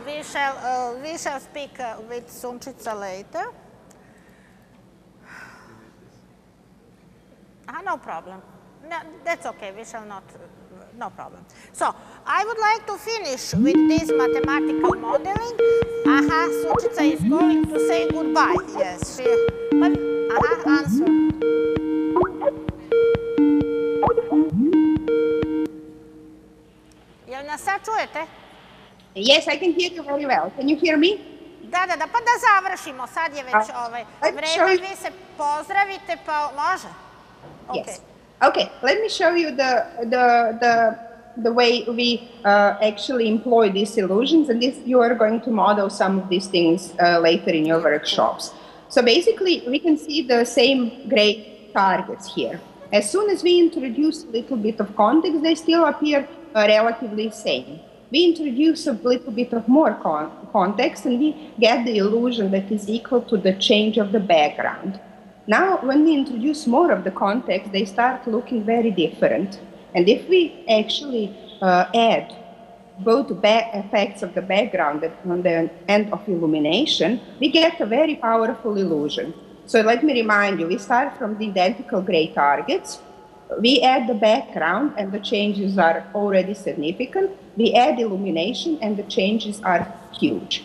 we shall speak with Sunčica later. No problem. No, that's okay. We shall not. No problem. So, I would like to finish with this mathematical modeling. Sunčica is going to say goodbye. Yes, she. But, answer. Jel nas sad čujete? Yes, I can hear you very well. Can you hear me? Da, pa da završimo. Sad je već vreme. Vi se pozdravite, pa može? Yes. Okay, let me show you the way we actually employ these illusions, and you are going to model some of these things later in your workshops. So basically, we can see the same gray targets here. As soon as we introduce a little bit of context, they still appear relatively same. We introduce a little bit of more context, and we get the illusion that is equal to the change of the background. Now, when we introduce more of the context, they start looking very different. And if we actually add both effects of the background on the end of illumination, we get a very powerful illusion. So let me remind you, we start from the identical gray targets. We add the background, and the changes are already significant. We add illumination, and the changes are huge.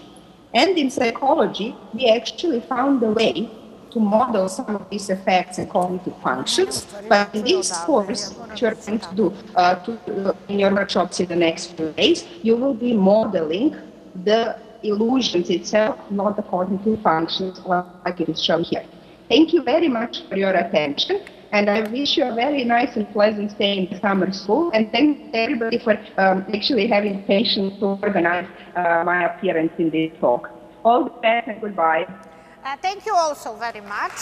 And in psychology, we actually found a way to model some of these effects and cognitive functions. But in this course, which you're going to do in your workshops in the next few days, you will be modeling the illusions itself, not the cognitive functions like it is shown here. Thank you very much for your attention, and I wish you a very nice and pleasant stay in the summer school, and thanks everybody for actually having patience to organize my appearance in this talk. All the best and goodbye. Thank you also very much.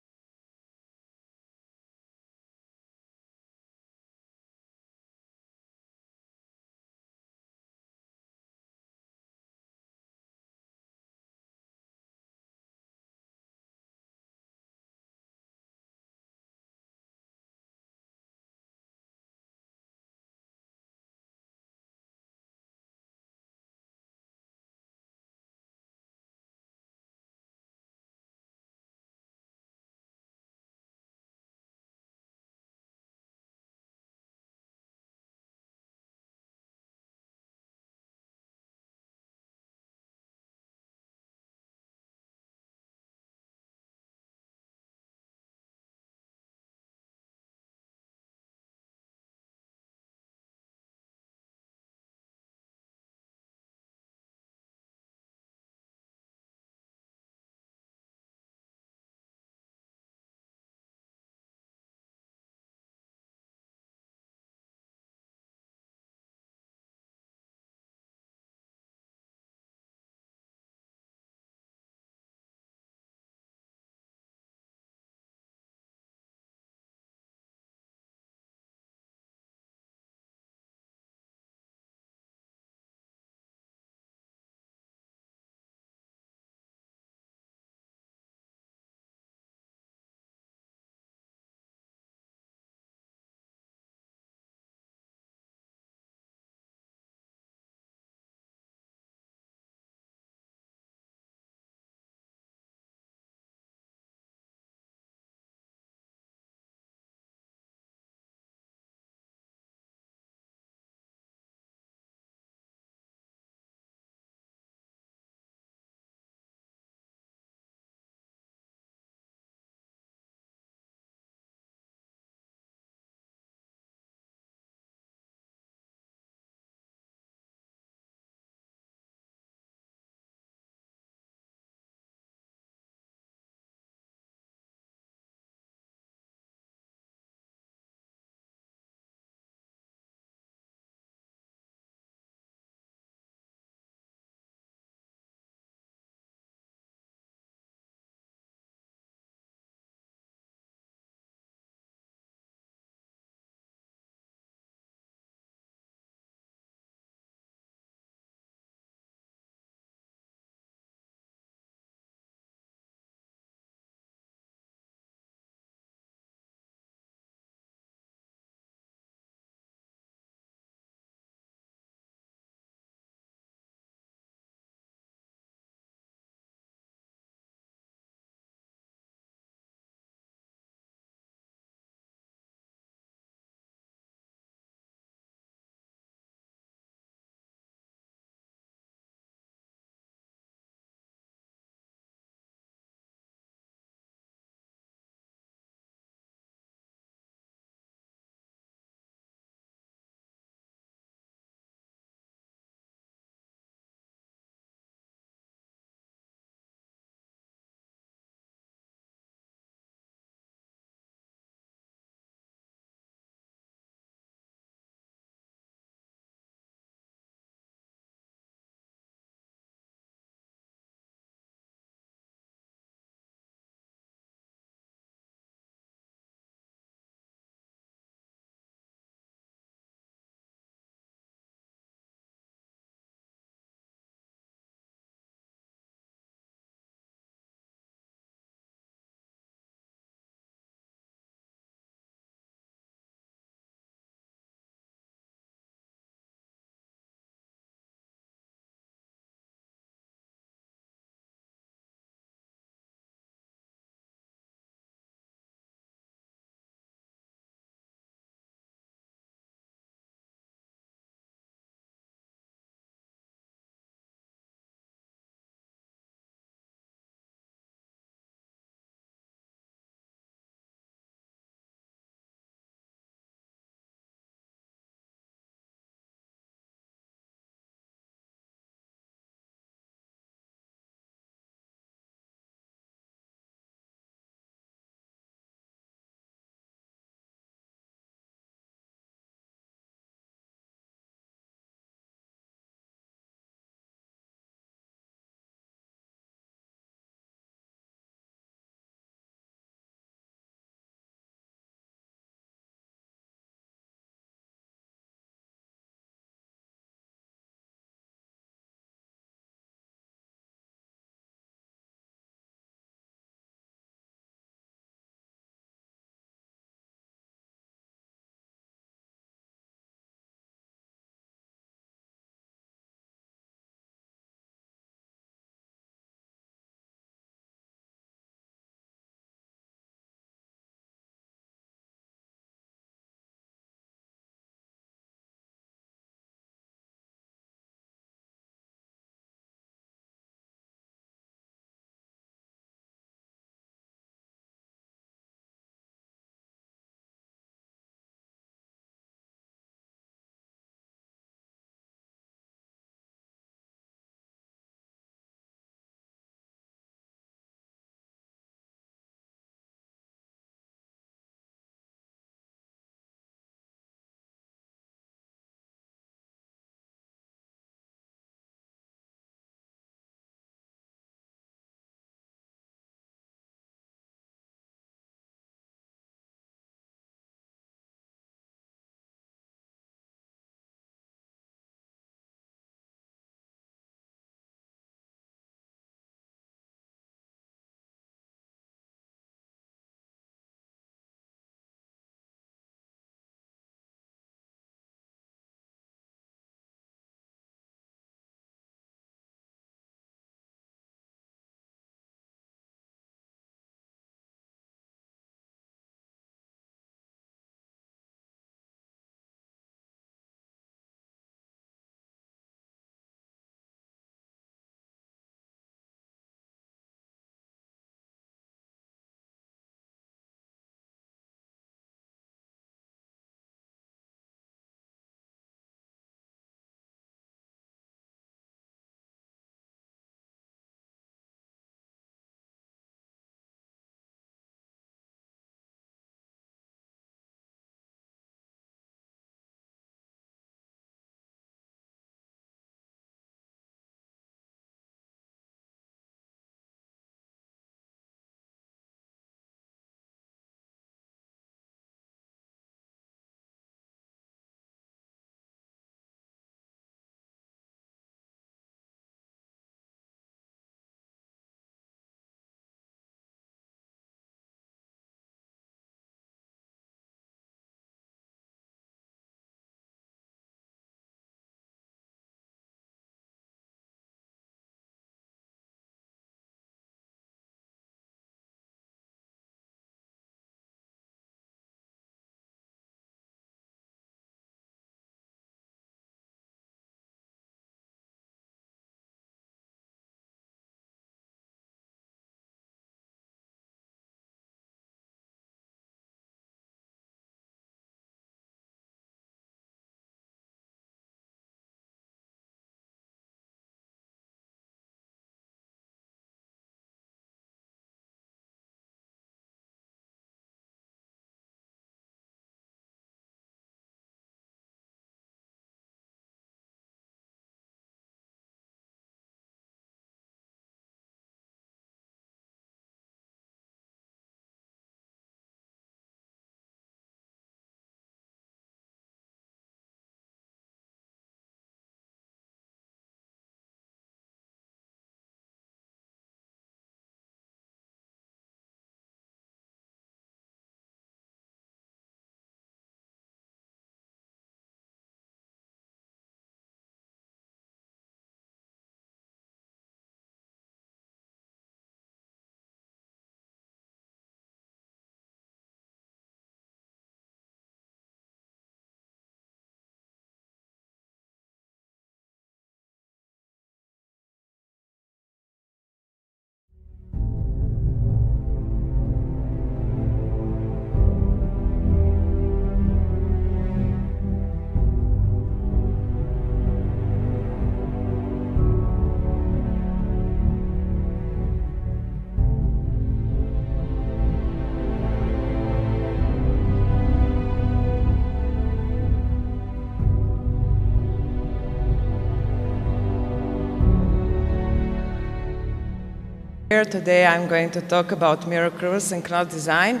Here today I'm going to talk about mirror curves and knot design.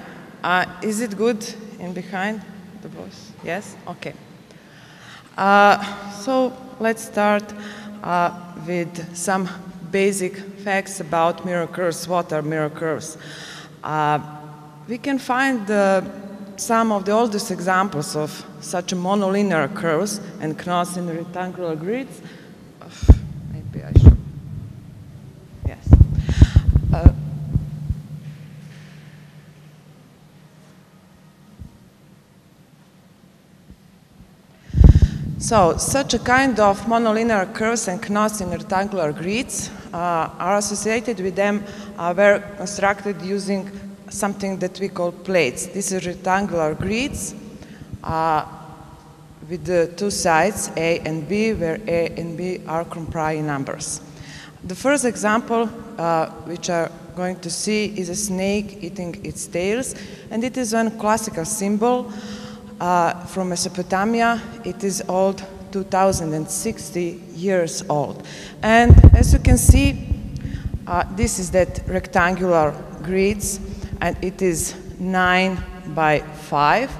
Is it good in behind the voice? Yes? Okay. So let's start with some basic facts about mirror curves. What are mirror curves? We can find some of the oldest examples of such monolinear curves and knots in rectangular grids. Maybe I should. Yes. So, such a kind of monolinear curves and knots in rectangular grids are associated with them were constructed using something that we call plates. These are rectangular grids with the two sides, A and B, where A and B are comprising numbers. The first example, which are going to see, is a snake eating its tails, and it is one classical symbol from Mesopotamia. It is old, 2060 years old. And as you can see, this is that rectangular grids, and it is 9 by 5.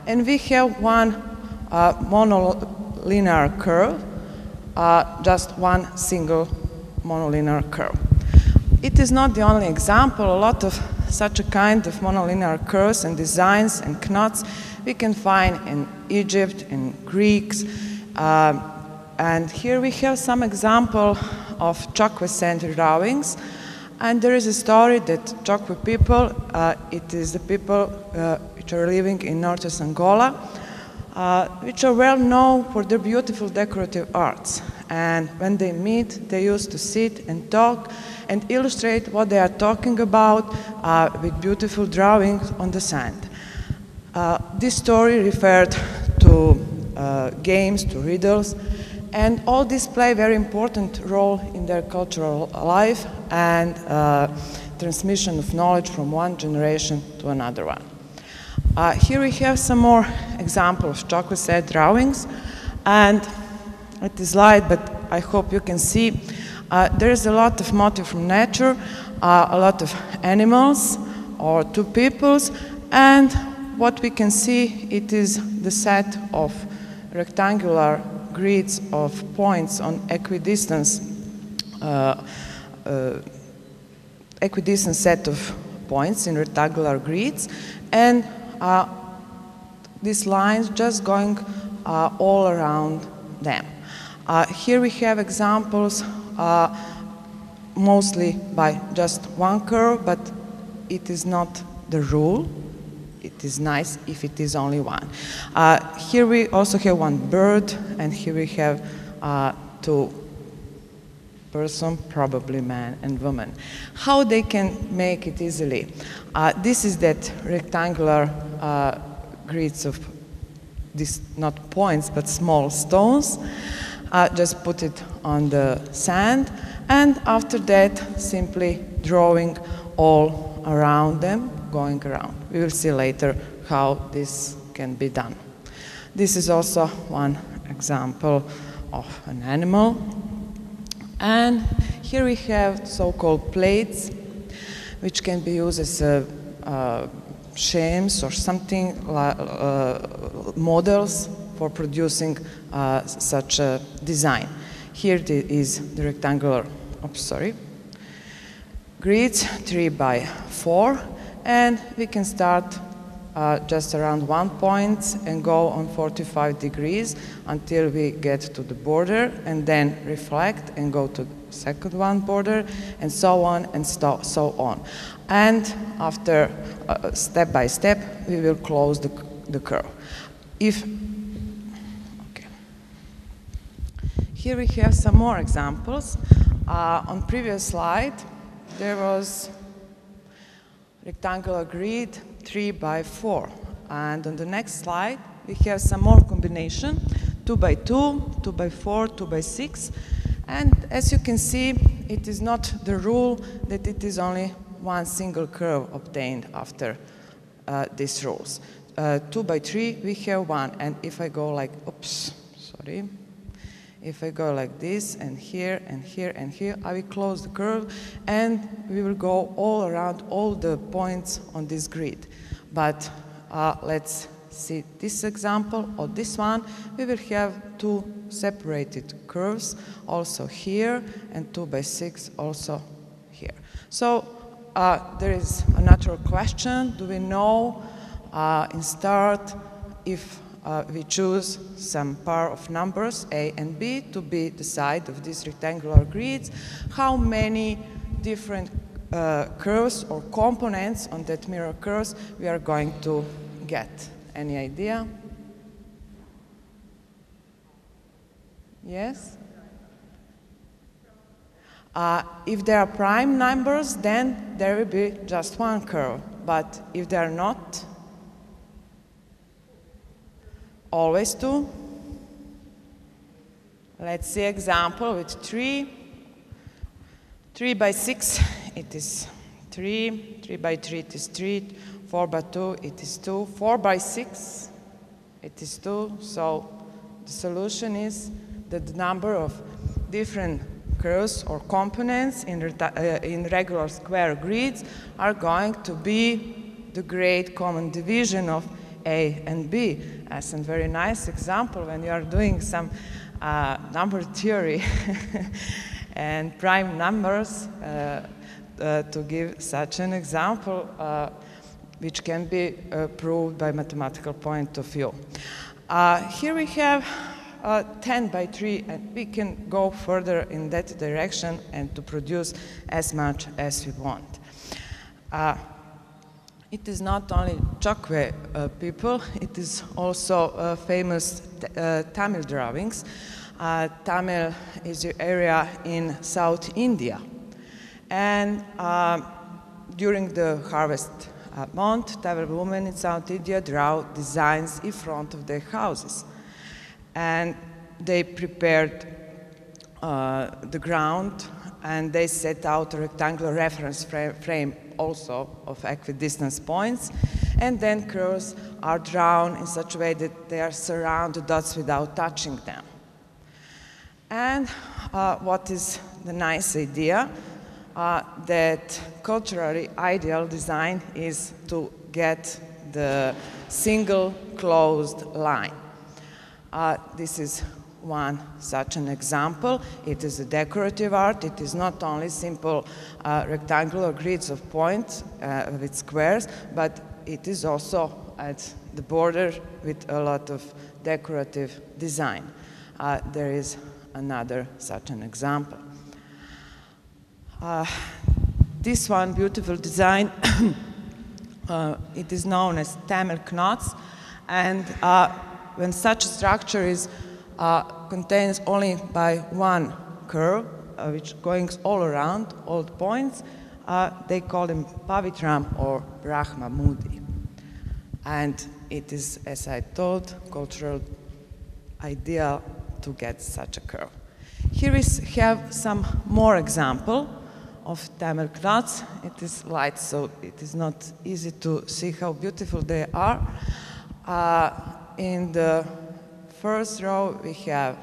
And we have one monolinear curve, just one single monolinear curve. It is not the only example. A lot of such a kind of monolinear curves and designs and knots we can find in Egypt, in Greeks, and here we have some example of Chakra Set Drawings. And there is a story that Chakra people, it is the people which are living in northern Angola, which are well known for their beautiful decorative arts. And when they meet, they used to sit and talk and illustrate what they are talking about with beautiful drawings on the sand. This story referred to games, to riddles, and all this play a very important role in their cultural life and transmission of knowledge from one generation to another one. Here we have some more examples of Chakra Set Drawings, and it is light, but I hope you can see there is a lot of motif from nature, a lot of animals or two peoples, and what we can see, it is the set of rectangular grids of points on equidistant set of points in rectangular grids, and these lines just going all around them. Here we have examples mostly by just one curve, but it is not the rule. It is nice if it is only one. Here we also have one bird, and here we have two persons, probably man and woman. How they can make it easily? This is that rectangular grids of these, not points, but small stones. Just put it on the sand, and after that, simply drawing all around them, going around. We will see later how this can be done. This is also one example of an animal. And here we have so-called plates, which can be used as shames or something, models for producing such a design. Here is the rectangular, grids, 3 by 4, and we can start just around 1 point and go on 45 degrees until we get to the border, and then reflect and go to the second one border, and so on and so on. And after step by step, we will close the curve. Here we have some more examples. On previous slide, there was rectangular grid 3 by 4. And on the next slide, we have some more combination, 2 by 2, 2 by 4, 2 by 6. And as you can see, it is not the rule that it is only one single curve obtained after these rules. 2 by 3, we have one. And if I go like, if I go like this, and here, and here, and here, I will close the curve, and we will go all around all the points on this grid. But let's see this example, or this one. We will have two separated curves, also here, and 2 by 6 also here. So there is a natural question. Do we know in start if we choose some pair of numbers, A and B, to be the side of these rectangular grids, how many different curves or components on that mirror curves we are going to get? Any idea? Yes? If there are prime numbers, then there will be just one curve. But if they are not, always two. Let's see example with 3. 3 by 6, it is 3. 3 by 3, it is 3. 4 by 2, it is 2. 4 by 6, it is 2. So the solution is that the number of different curves or components in regular square grids are going to be the great common division of A and B. As a very nice example when you are doing some number theory and prime numbers, to give such an example which can be proved by mathematical point of view. Here we have 10 by 3, and we can go further in that direction and to produce as much as we want. It is not only Chakra people, it is also famous Tamil drawings. Tamil is the area in South India. And during the harvest month, Tamil women in South India draw designs in front of their houses. And they prepared the ground, and they set out a rectangular reference frame also of equidistant points, and then curves are drawn in such a way that they are surround the dots without touching them. And what is the nice idea? That culturally ideal design is to get the single closed line. This is one such an example. It is a decorative art. It is not only simple rectangular grids of points with squares, but it is also at the border with a lot of decorative design. There is another such an example. This one beautiful design, it is known as Celtic Knots, and when such a structure is contains only by one curve, which goes all around all the points, they call them Pavitram or Brahma Mudi. And it is, as I told, cultural ideal to get such a curve. Here we have some more example of Tamil knots. It is light, so it is not easy to see how beautiful they are. In the first row, we have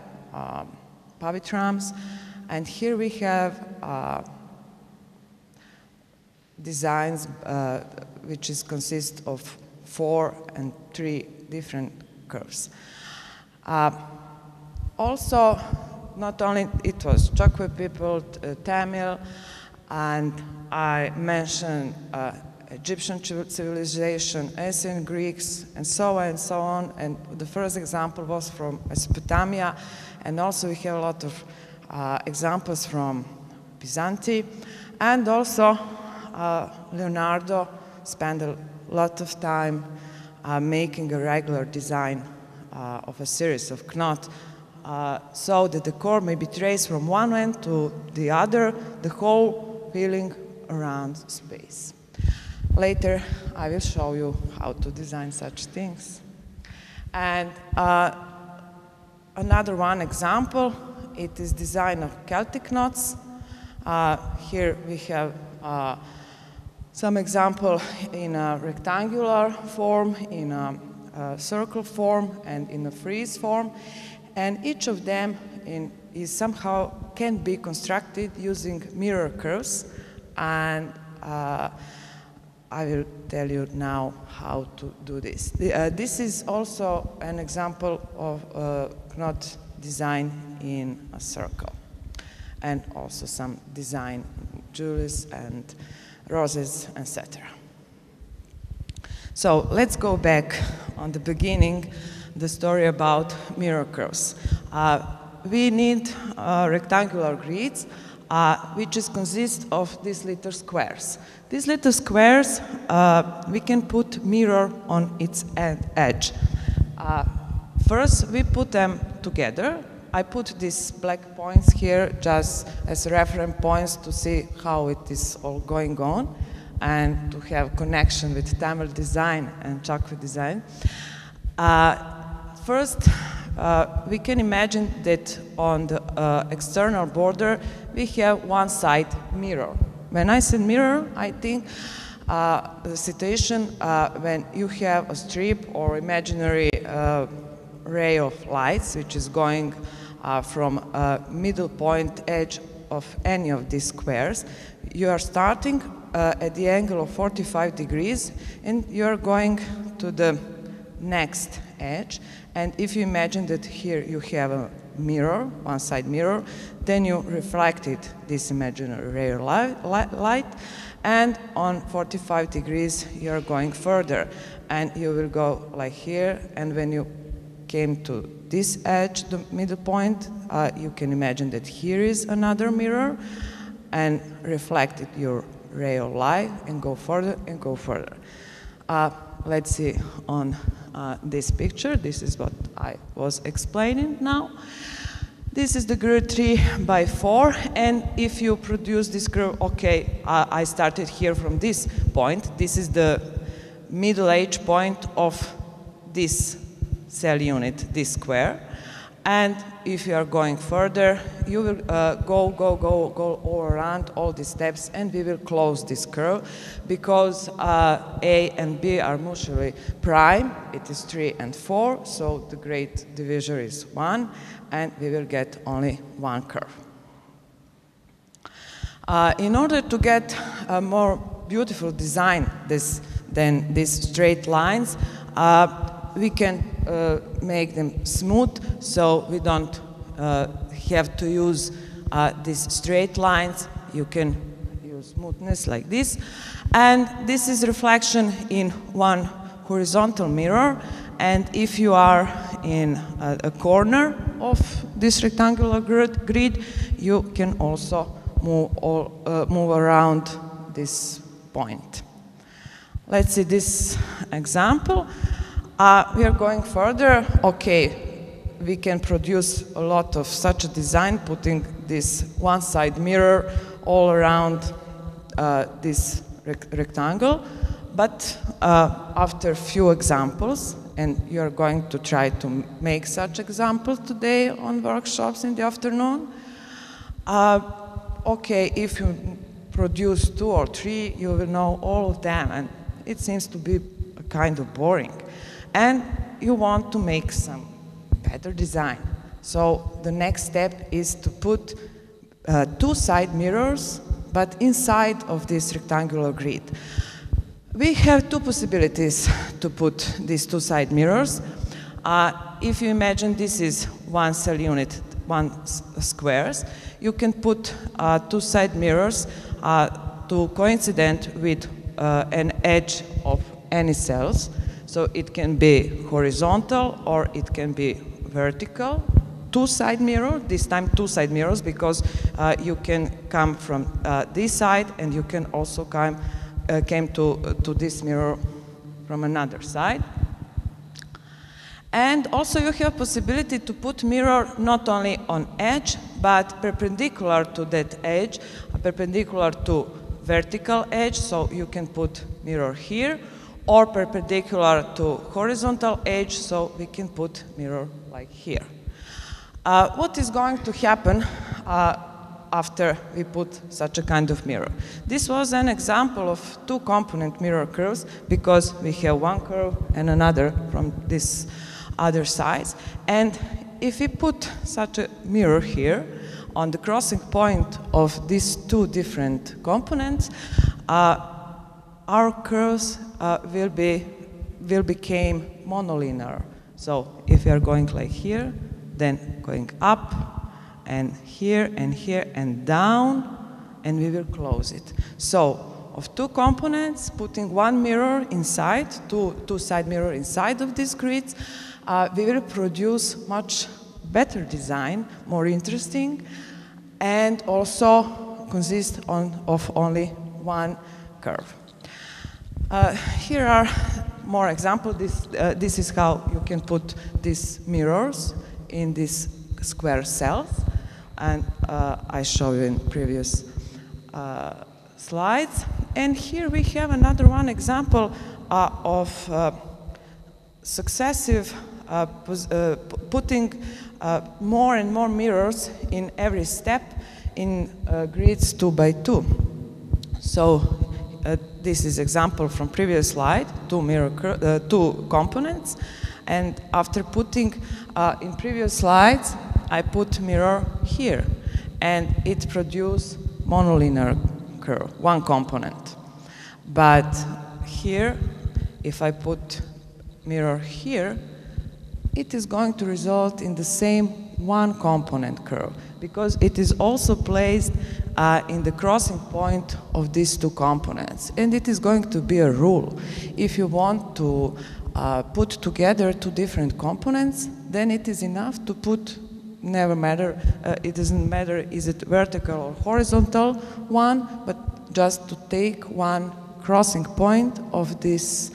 pavitrams, and here we have designs which consist of 4 and 3 different curves. Also, not only it was Chakra people, Tamil, and I mentioned Egyptian civilization, ancient Greeks, and so on. And the first example was from Mesopotamia, and also we have a lot of examples from Byzantium, and also Leonardo spent a lot of time making a regular design of a series of knots, so that the core may be traced from one end to the other, the whole filling around space. Later, I will show you how to design such things. And another one example, it is design of Celtic knots. Here we have some example in a rectangular form, in a circle form, and in a frieze form. And each of them is somehow can be constructed using mirror curves, and I will tell you now how to do this. This is also an example of knot design in a circle, and also some design jewels and roses, etc. So let's go back on the beginning, the story about mirror curves. We need rectangular grids, which consist of these little squares. These little squares, we can put mirror on its edge. First, we put them together. I put these black points here just as reference points to see how it is all going on and to have connection with Tamil design and Chakra design. First, we can imagine that on the external border, we have one side mirror. When I say mirror, I think the situation when you have a strip or imaginary ray of lights, which is going from a middle point edge of any of these squares. You are starting at the angle of 45 degrees, and you are going to the next edge. And if you imagine that here you have a mirror, one side mirror, then you reflected this imaginary ray of light, and on 45 degrees you are going further, and you will go like here, and when you came to this edge, the middle point, you can imagine that here is another mirror, and reflected your ray of light, and go further and go further. Let's see on this picture. This is what I was explaining now. This is the grid 3 by 4, and if you produce this curve, okay, I started here from this point. This is the middle edge point of this cell unit, this square. And if you are going further, you will go all around all these steps, and we will close this curve because A and B are mutually prime. It is 3 and 4, so the great divisor is 1, and we will get only one curve. In order to get a more beautiful design than these straight lines, we can make them smooth, so we don't have to use these straight lines. You can use smoothness like this. And this is reflection in one horizontal mirror. And if you are in a corner of this rectangular grid, you can also move around this point. Let's see this example. We are going further. Okay, we can produce a lot of such a design, putting this one-side mirror all around this rectangle. But after a few examples, and you are going to try to make such examples today on workshops in the afternoon. Okay, if you produce 2 or 3, you will know all of them, and it seems to be kind of boring. And you want to make some better design. So the next step is to put 2 side mirrors, but inside of this rectangular grid. We have 2 possibilities to put these 2 side mirrors. If you imagine this is one cell unit, 1 squares, you can put 2 side mirrors to coincident with an edge of any cells. So it can be horizontal or it can be vertical. 2 side mirror, this time 2 side mirrors, because you can come from this side, and you can also came to this mirror from another side. And also you have possibility to put mirror not only on edge, but perpendicular to that edge, perpendicular to vertical edge, so you can put mirror here, or perpendicular to horizontal edge, so we can put mirror like here. What is going to happen after we put such a kind of mirror? This was an example of 2-component mirror curves, because we have one curve and another from this other side. And if we put such a mirror here on the crossing point of these two different components, our curves will become monolinear. So if we are going like here, then going up, and here, and down, and we will close it. So of two components, putting one mirror inside, two side mirror inside of these grids, we will produce much better design, more interesting, and also consist of only one curve. Here are more examples. This is how you can put these mirrors in these square cells, and I show you in previous slides. And here we have another one example of successive putting more and more mirrors in every step in grids 2 by 2. So this is example from previous slide, two components, and after putting in previous slides, I put mirror here, and it produced monolinear curve, one component. But here, if I put mirror here, it is going to result in the same one component curve, because it is also placed in the crossing point of these two components. And it is going to be a rule. If you want to put together two different components, then it is enough to put, never matter, it doesn't matter is it vertical or horizontal one, but just to take one crossing point of these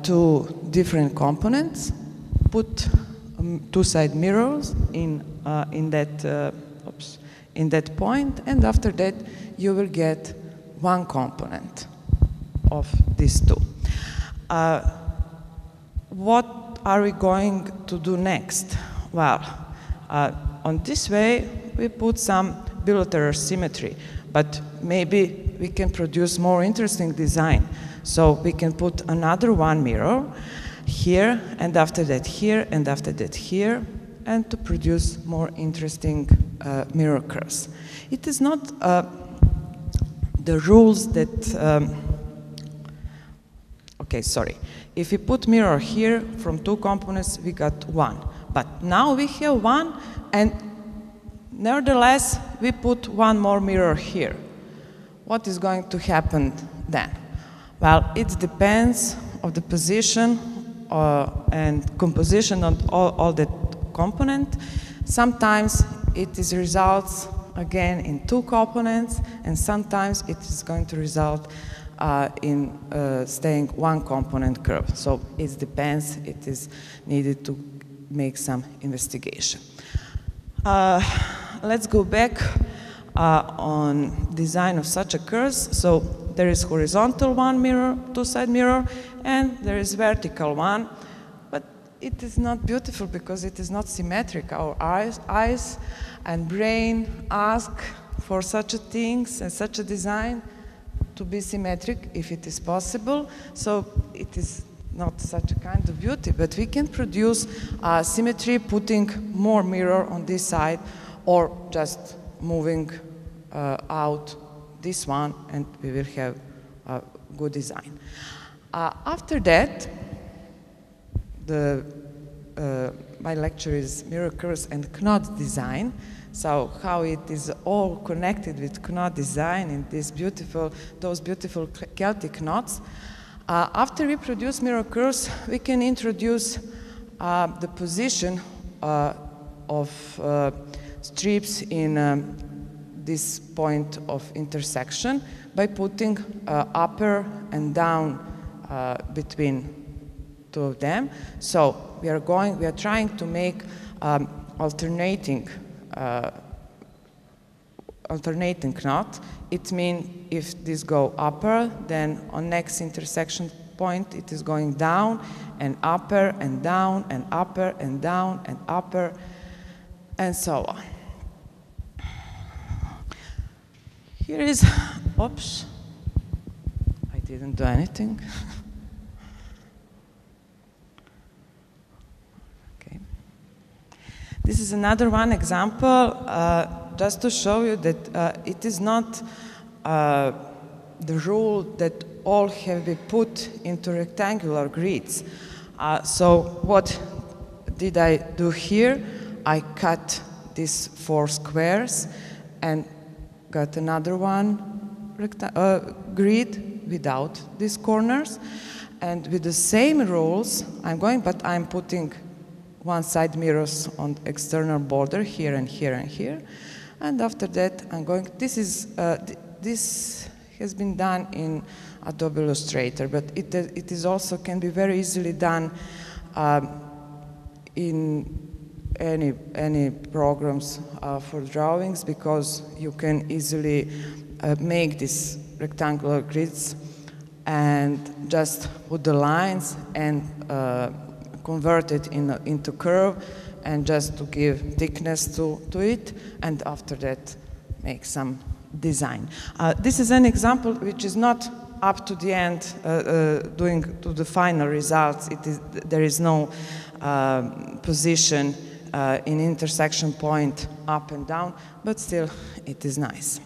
two different components, put two side mirrors in that point, and after that you will get one component of these two. What are we going to do next? Well, on this way we put some bilateral symmetry, but maybe we can produce more interesting design. So we can put another one mirror here, and after that here, and after that here, and to produce more interesting mirror curves. It is not the rules that, okay, sorry. If we put mirror here from two components, we got one. But now we have one, and nevertheless, we put one more mirror here. What is going to happen then? Well, it depends on the position and composition of all that component. Sometimes it is results again in two components, and sometimes it is going to result in staying one component curve. So it depends. It is needed to make some investigation. Let's go back on design of such a curves. So there is horizontal one mirror, two-side mirror, and there is vertical one. But it is not beautiful because it is not symmetric. Our eyes and brain ask for such a things and such a design to be symmetric if it is possible. So it is not such a kind of beauty, but we can produce symmetry putting more mirror on this side, or just moving out this one, and we will have a good design. After that, my lecture is mirror curves and knot design. So how it is all connected with knot design in those beautiful Celtic knots. After we produce mirror curves, we can introduce the position of strips in this point of intersection by putting upper and down between two of them. So we are trying to make alternating knot. It means if this go upper, then on next intersection point it is going down and upper and down and upper and down and upper and so on. Here is, oops, I didn't do anything. Okay. This is another one example, just to show you that it is not the rule that all have been put into rectangular grids. So what did I do here? I cut these 4 squares and got another one grid without these corners. And with the same rules, but I'm putting one side mirrors on the external border here and here and here. And after that, this has been done in Adobe Illustrator, but it is also can be very easily done in any programs for drawings, because you can easily make these rectangular grids and just put the lines and convert it into curve, and just to give thickness to it, and after that make some design. This is an example which is not up to the end, doing to the final results. There is no position in intersection point up and down, but still it is nice.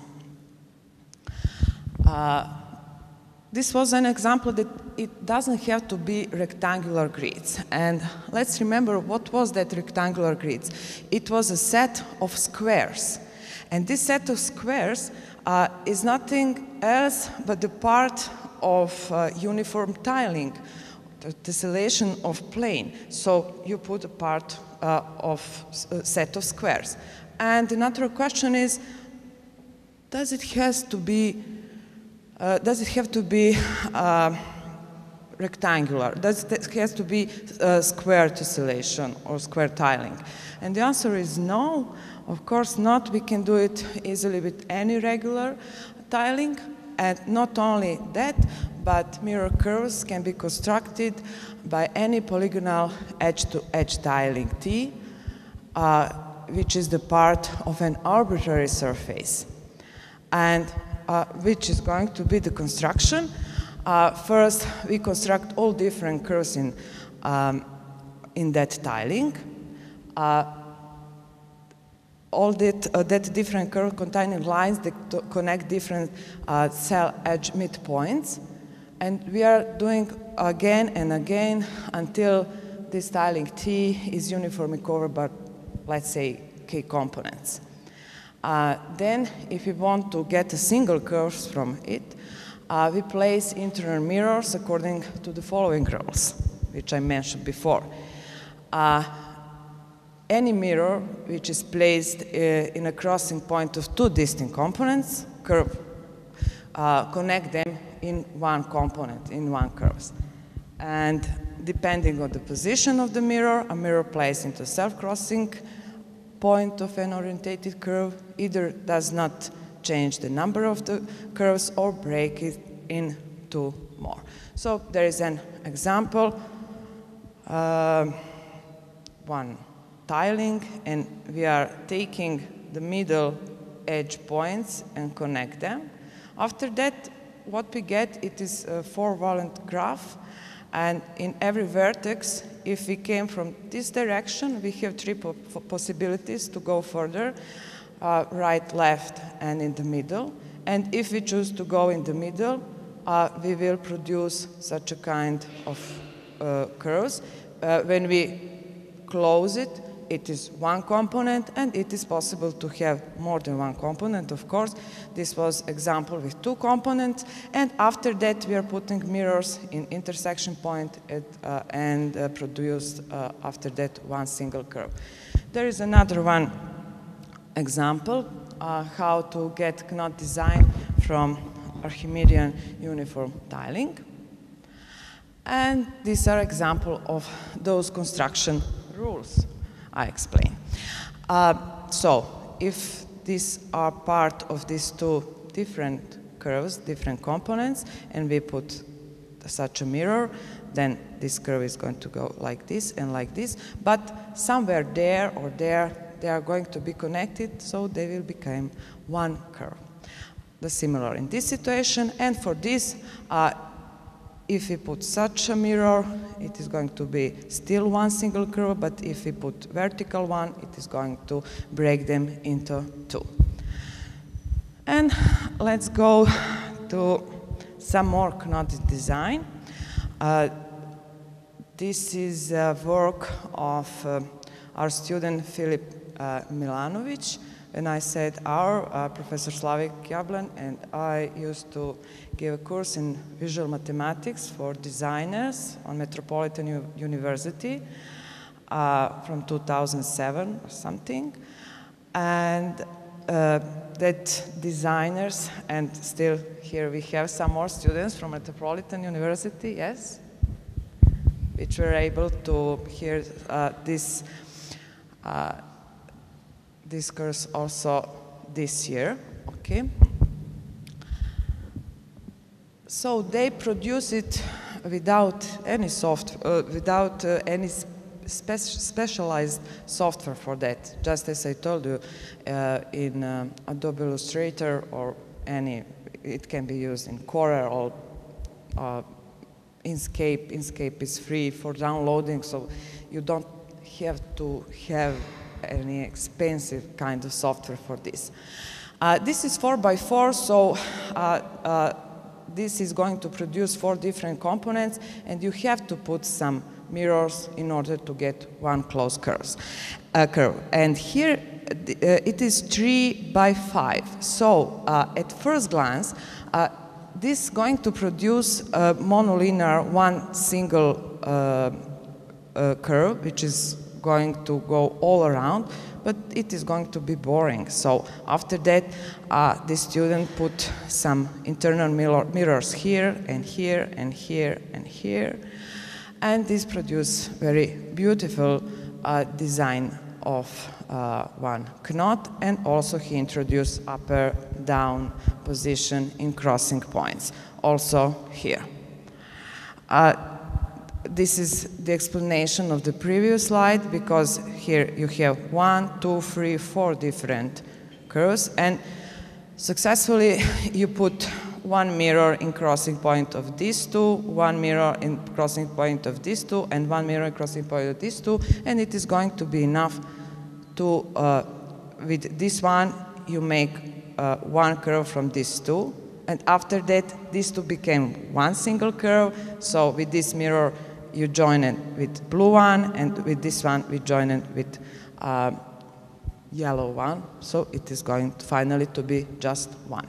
This was an example that it doesn't have to be rectangular grids. And let's remember, what was that rectangular grids? It was a set of squares. And this set of squares is nothing else but the part of uniform tiling, the tessellation of plane. So you put a part of a set of squares. And the natural question is, does it have to be rectangular? Does it have to be square tessellation or square tiling? And the answer is no, of course not. We can do it easily with any regular tiling. And not only that, but mirror curves can be constructed by any polygonal edge-to-edge tiling T, which is the part of an arbitrary surface. And which is going to be the construction. First, we construct all different curves in that tiling. All that different curve containing lines that connect different cell edge midpoints. And we are doing again and again until this tiling T is uniformly covered by, let's say, K components. Then, if we want to get a single curve from it, we place internal mirrors according to the following rules, which I mentioned before. Any mirror which is placed in a crossing point of 2 distinct components, curve, connect them in one component, in one curve. And depending on the position of the mirror, a mirror placed into self-crossing point of an orientated curve either does not change the number of the curves or break it into more. So there is an example, one tiling, and we are taking the middle edge points and connect them. After that, what we get, it is a 4-valent graph, and in every vertex, if we came from this direction, we have 3 possibilities to go further, right, left, and in the middle. And if we choose to go in the middle, we will produce such a kind of curves. When we close it, it is one component, and it is possible to have more than one component, of course. This was example with 2 components, and after that we are putting mirrors in intersection point and produce after that one single curve. There is another one example, how to get knot design from Archimedean uniform tiling. And these are examples of those construction rules I explained. So if these are part of these 2 different curves, different components, and we put such a mirror, then this curve is going to go like this and like this, but somewhere there or there, they are going to be connected, so they will become one curve. The similar in this situation, and for this, If we put such a mirror, it is going to be still one single curve, but if we put vertical one, it is going to break them into two. And let's go to some more knot design. This is a work of our student Filip Milanović. When I said our, Professor Slavik Jablan and I used to give a course in visual mathematics for designers on Metropolitan University from 2007 or something. And that designers, and still here we have some more students from Metropolitan University, yes? Which were able to hear this course also this year, okay? So they produce it without any any specialized software for that. Just as I told you, in Adobe Illustrator or any, it can be used in Corel or Inkscape. Inkscape is free for downloading, so you don't have to have any expensive kind of software for this. This is 4x4, so this is going to produce 4 different components, and you have to put some mirrors in order to get one closed curve. And here it is 3x5. So at first glance, this is going to produce a monolinear one single curve, which is going to go all around, but it is going to be boring. So after that, the student put some internal mirrors here and here and here and here, and this produced very beautiful design of one knot, and also he introduced upper-down position in crossing points, also here. This is the explanation of the previous slide, because here you have 1, 2, 3, 4 different curves, and successfully you put one mirror in crossing point of these two, one mirror in crossing point of these two, and one mirror in crossing point of these two, and it is going to be enough to, with this one, you make one curve from these two, and after that, these two became one single curve, so with this mirror, you join it with blue one, and with this one, we join it with yellow one, so it is going to finally to be just one.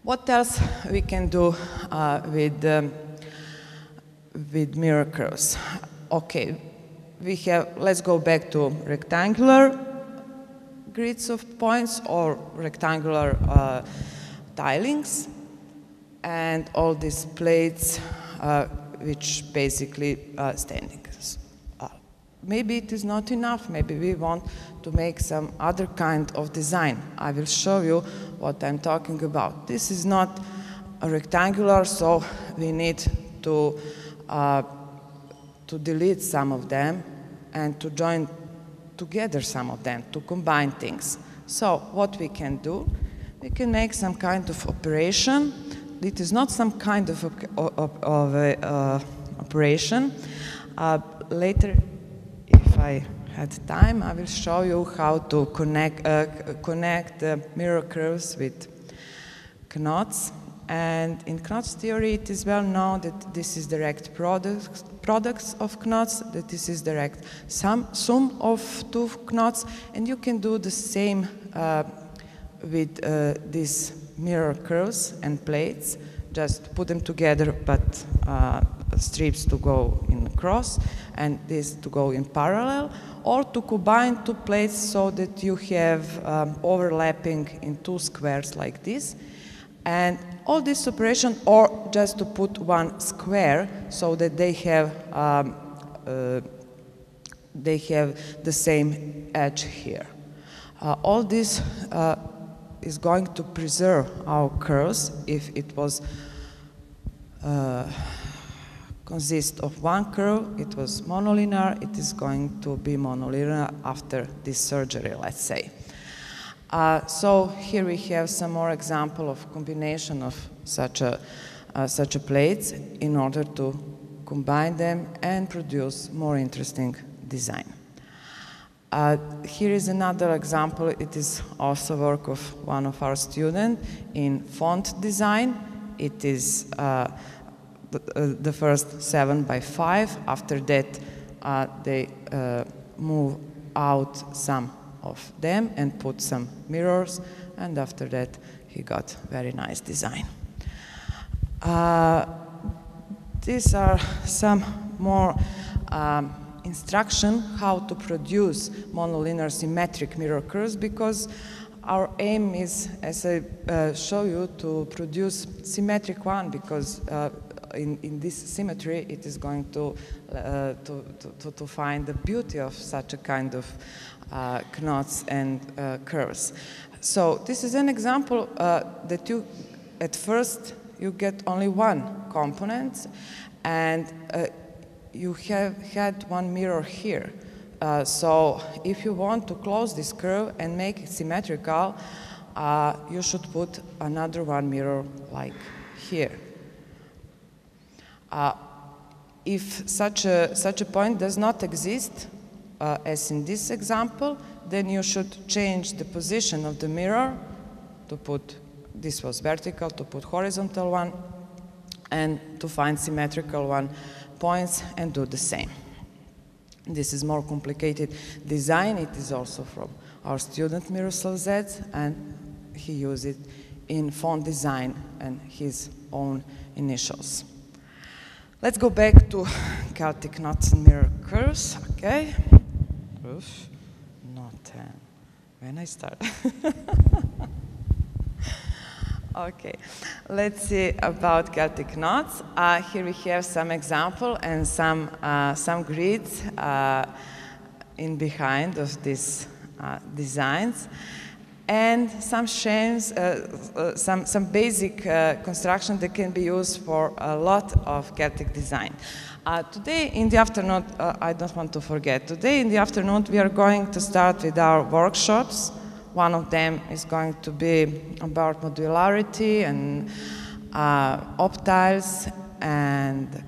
What else we can do with mirror curves? Okay, we have, let's go back to rectangular grids of points or rectangular tilings, and all these plates which basically standing. Maybe it is not enough, maybe we want to make some other kind of design. I will show you what I'm talking about. This is not a rectangular, so we need to delete some of them and to join together some of them, to combine things. So what we can do, we can make some kind of operation. It is not some kind of operation. Later, if I had time, I will show you how to connect mirror curves with knots. And in knots theory, it is well known that this is direct products of knots, that this is direct sum of two knots, and you can do the same with these mirror curves and plates. Just put them together, but strips to go in cross and this to go in parallel, or to combine two plates so that you have overlapping in two squares like this. And all this operation, or just to put one square so that they have the same edge here. All this is going to preserve our curves. If it was consist of one curve, it was monolinear, it is going to be monolinear after this surgery, let's say. So here we have some more example of combination of such a such plates in order to combine them and produce more interesting design. Here is another example. It is also work of one of our students in font design. It is the first 7 by 5. After that, they move out some of them and put some mirrors, and after that, he got very nice design. These are some more instruction how to produce monolinear symmetric mirror curves, because our aim is, as I show you, to produce symmetric one, because in this symmetry it is going to find the beauty of such a kind of knots and curves. So this is an example that you, at first, you get only one component, and you have had one mirror here. So if you want to close this curve and make it symmetrical, you should put another one mirror like here. If such a point does not exist, as in this example, then you should change the position of the mirror to put, this was vertical, to put horizontal one, and to find symmetrical one points and do the same. This is more complicated design. It is also from our student Miroslav Zec, and he used it in font design and his own initials. Let's go back to Celtic knots and mirror curves, okay? Oof, not 10. When I start. Okay, let's see about Celtic knots. Here we have some example and some grids in behind of these designs, and some schemes, some basic construction that can be used for a lot of Celtic design. Today in the afternoon, I don't want to forget, today in the afternoon we are going to start with our workshops. One of them is going to be about modularity and optiles and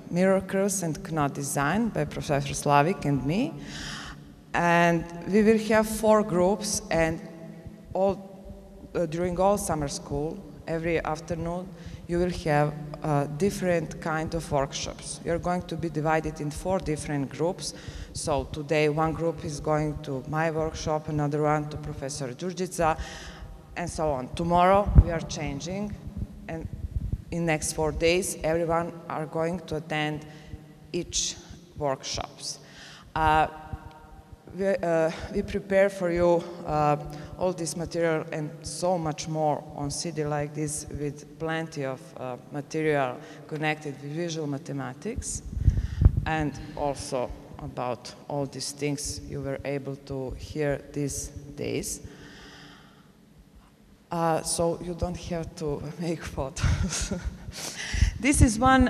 mirror curves and knot design by Professor Slavik and me. And we will have 4 groups, and during all summer school, every afternoon, you will have different kind of workshops. You are going to be divided in 4 different groups. So today one group is going to my workshop, another one to Professor Durdica, and so on. Tomorrow we are changing, and in next 4 days everyone are going to attend each workshops. We prepare for you all this material and so much more on CD like this, with plenty of material connected with visual mathematics, and also about all these things you were able to hear these days. So you don't have to make photos. This is one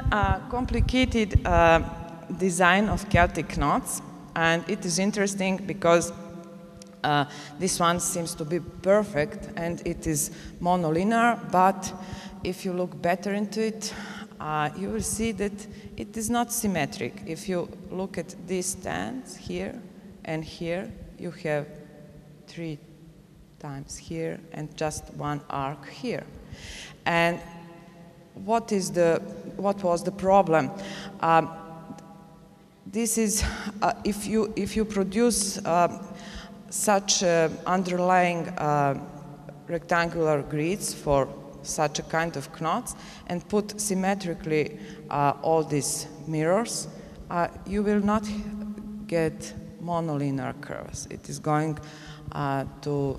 complicated design of Celtic knots, and it is interesting because this one seems to be perfect and it is monolinear, but if you look better into it, you will see that it is not symmetric. If you look at these stands here and here, you have 3 times here and just 1 arc here. And what was the problem? This is if you produce such underlying rectangular grids for such a kind of knots and put symmetrically all these mirrors, you will not get monolinear curves. It is going to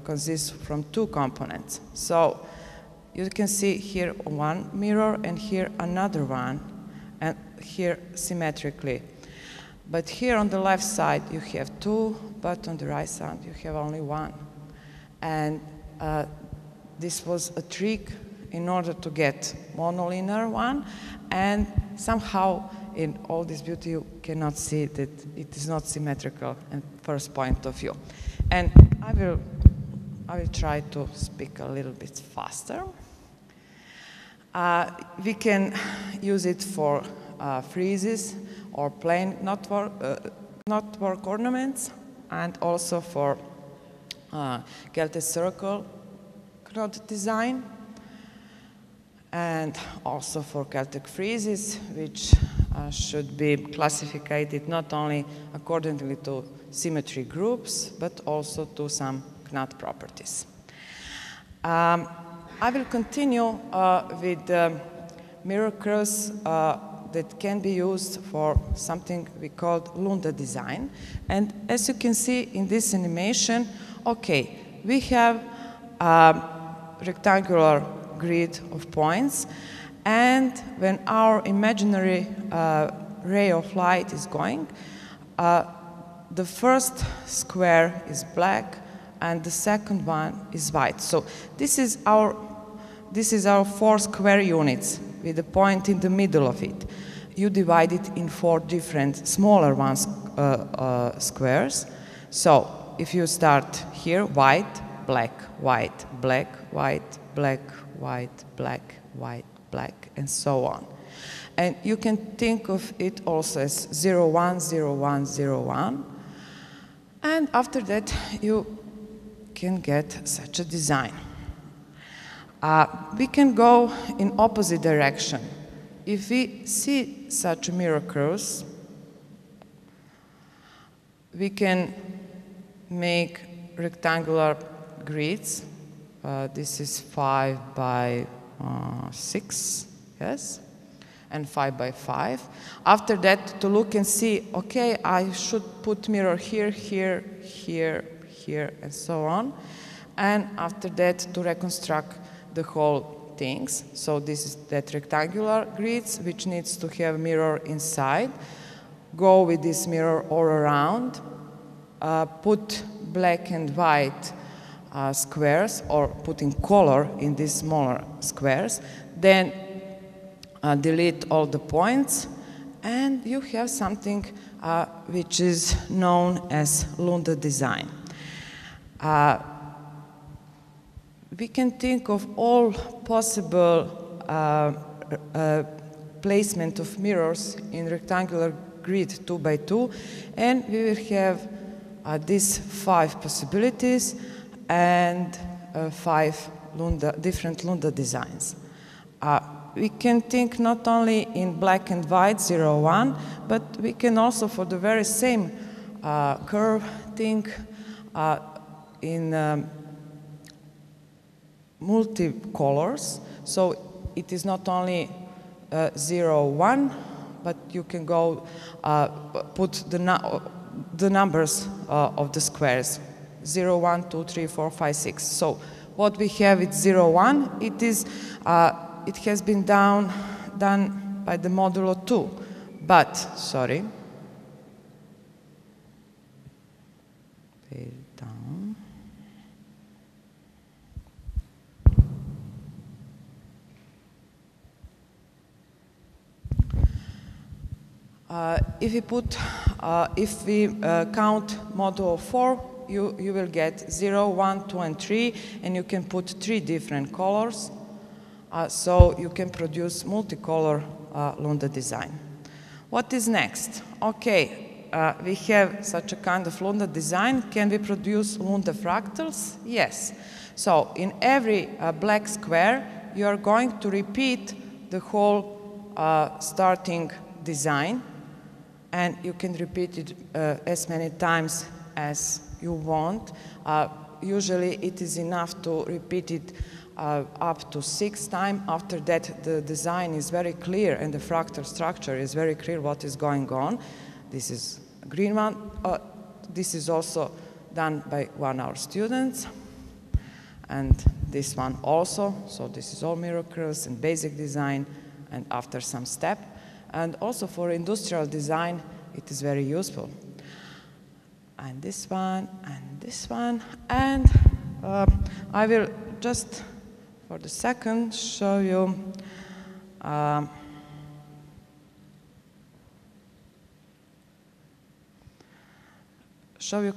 consist from 2 components. So you can see here one mirror and here another one, and here symmetrically. But here on the left side you have 2, but on the right side you have only 1. And this was a trick in order to get monolinear one, and somehow in all this beauty you cannot see that it is not symmetrical at first point of view. And I will try to speak a little bit faster. We can use it for friezes or plain knotwork ornaments, and also for Celtic circle knot design, and also for Celtic friezes, which should be classified not only accordingly to symmetry groups, but also to some knot properties. I will continue with mirror curves that can be used for something we call Lunda design. And as you can see in this animation, okay, we have a rectangular grid of points, and when our imaginary ray of light is going, the first square is black and the second one is white. So this is our 4 square units with a point in the middle of it. You divide it in 4 different smaller ones, squares. So if you start here, white, black, white, black, white, black, white, black, white, black, and so on. And you can think of it also as 0, 1, 0, 1, 0, 1. And after that, you can get such a design. We can go in opposite direction. If we see such mirror curves, we can make rectangular grids. This is 5 by 6, yes, and 5 by 5. After that, to look and see, okay, I should put mirror here, here, here, here, and so on. And after that, to reconstruct the whole things. So this is that rectangular grids, which needs to have mirror inside. Go with this mirror all around. Put black and white squares, or putting color in these smaller squares. Then delete all the points, and you have something which is known as Lunda design. We can think of all possible placement of mirrors in rectangular grid 2 by 2, and we will have these 5 possibilities and 5 different Lunda designs. We can think not only in black and white, 0, 1, but we can also, for the very same curve, think in multi-colors. So it is not only 0, 1, but you can go put the numbers of the squares, 0, 1, 2, 3, 4, 5, 6. So what we have is 0, 1. It has been done by the modulo 2, but, sorry, down. If we count modulo 4, you will get 0, 1, 2, and 3, and you can put 3 different colors. So you can produce multicolor Lunda design. What is next? Okay, we have such a kind of Lunda design. Can we produce Lunda fractals? Yes. So in every black square, you are going to repeat the whole starting design, and you can repeat it as many times as you want. Usually it is enough to repeat it up to 6 times. After that, the design is very clear and the fractal structure is very clear what is going on. This is a green one. This is also done by one of our students. And this one also. So this is all mirror curves and basic design, and after some step. And also for industrial design, it is very useful. And this one, and this one. And I will just, for the second, show you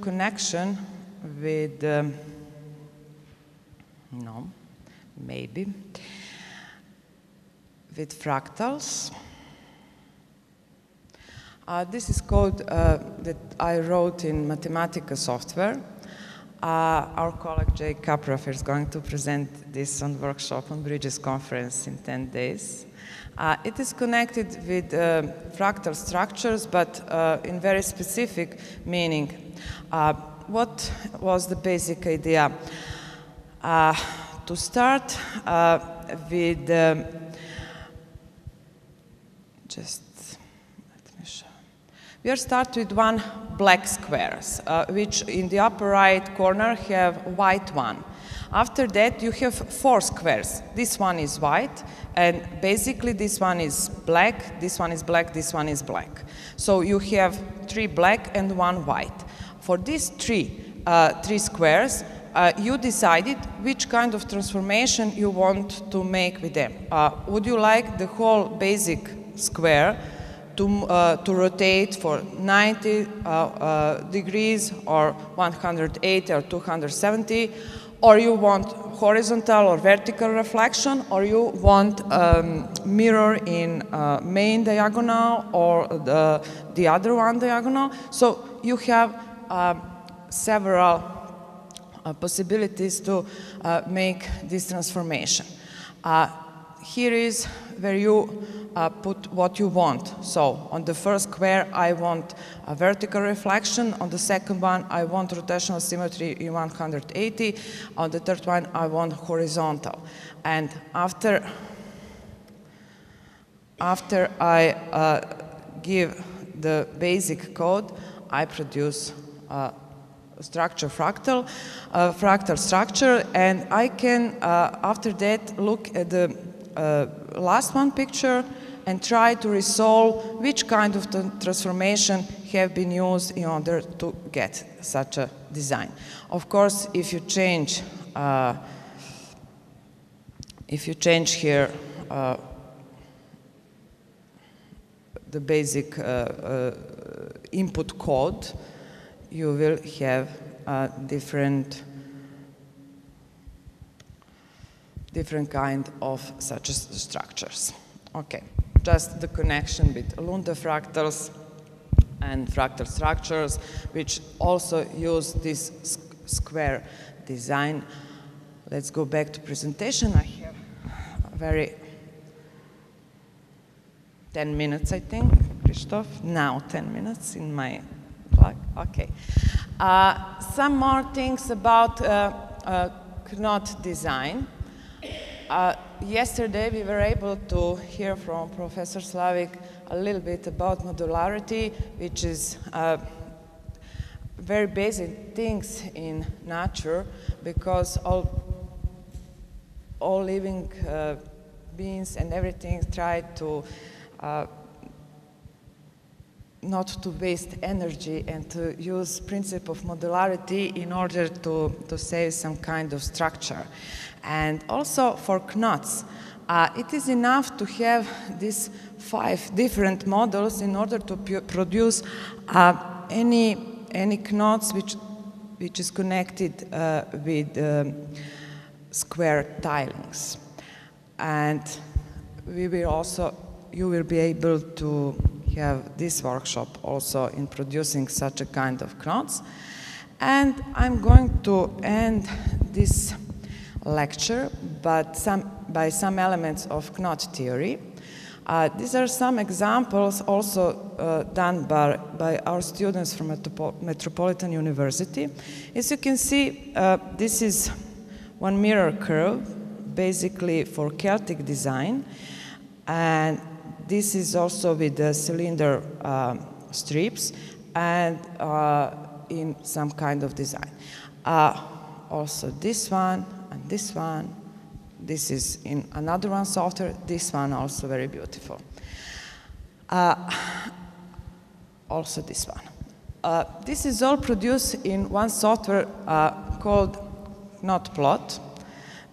connection with, no, maybe. with fractals. This is code that I wrote in Mathematica software. Our colleague Jay Kapraf is going to present this on workshop on Bridges conference in 10 days. It is connected with fractal structures, but in very specific meaning. What was the basic idea? To start with we are start with one black squares, which in the upper right corner have white one. After that, you have 4 squares. This one is white, and basically this one is black, this one is black, this one is black. So you have 3 black and 1 white. For these three squares, you decided which kind of transformation you want to make with them. Would you like the whole basic square to rotate for 90 degrees or 180 or 270, or you want horizontal or vertical reflection, or you want mirror in main diagonal or the other one diagonal? So you have several possibilities to make this transformation. Here is where you put what you want. So on the first square, I want a vertical reflection. On the second one, I want rotational symmetry in 180. On the third one, I want horizontal. And after I give the basic code, I produce structure fractal structure, and I can after that look at the last one picture and try to resolve which kind of transformation have been used in order to get such a design. Of course, if you change here the basic input code, you will have different kind of such structures. Okay, just the connection with Lunda fractals and fractal structures, which also use this square design. Let's go back to presentation. I have a very 10 minutes, I think, Christoph. Now 10 minutes in my clock. Okay. Some more things about knot design. Yesterday we were able to hear from Professor Slavik a little bit about modularity, which is very basic things in nature, because all living beings and everything try to not to waste energy and to use principle of modularity in order to save some kind of structure. And also for knots, it is enough to have these 5 different models in order to produce any knots which is connected with square tilings. And you will be able to have this workshop also in producing such a kind of knots. And I'm going to end this lecture by some elements of knot theory. These are some examples also done by our students from Metropolitan University. As you can see, this is one mirror curve, basically for Celtic design, and this is also with the cylinder strips and in some kind of design. Also this one and this one. This is in another one software. This one also very beautiful. Also this one. This is all produced in one software called Knotplot,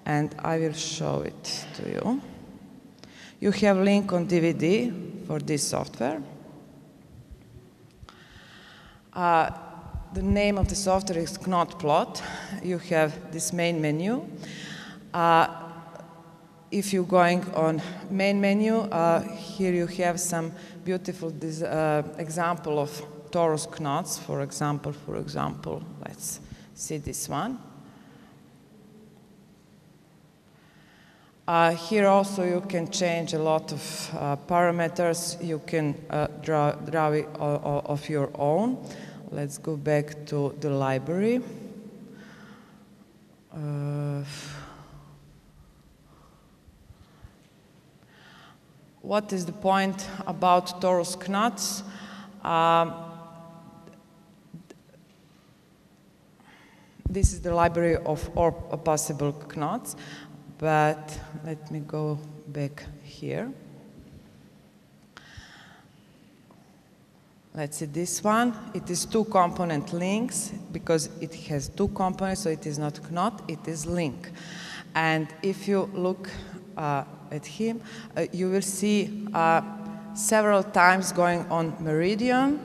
and I will show it to you. You have a link on DVD for this software. The name of the software is Knotplot. You have this main menu. if you're going on main menu, here you have some beautiful example of torus knots. For example, let's see this one. Here also you can change a lot of parameters. You can draw it of your own. Let's go back to the library. What is the point about torus knots? This is the library of all possible knots, but let me go back here. Let's see this one. It is two-component links because it has two components, so it is not knot, it is link. And if you look at him, you will see several times going on meridian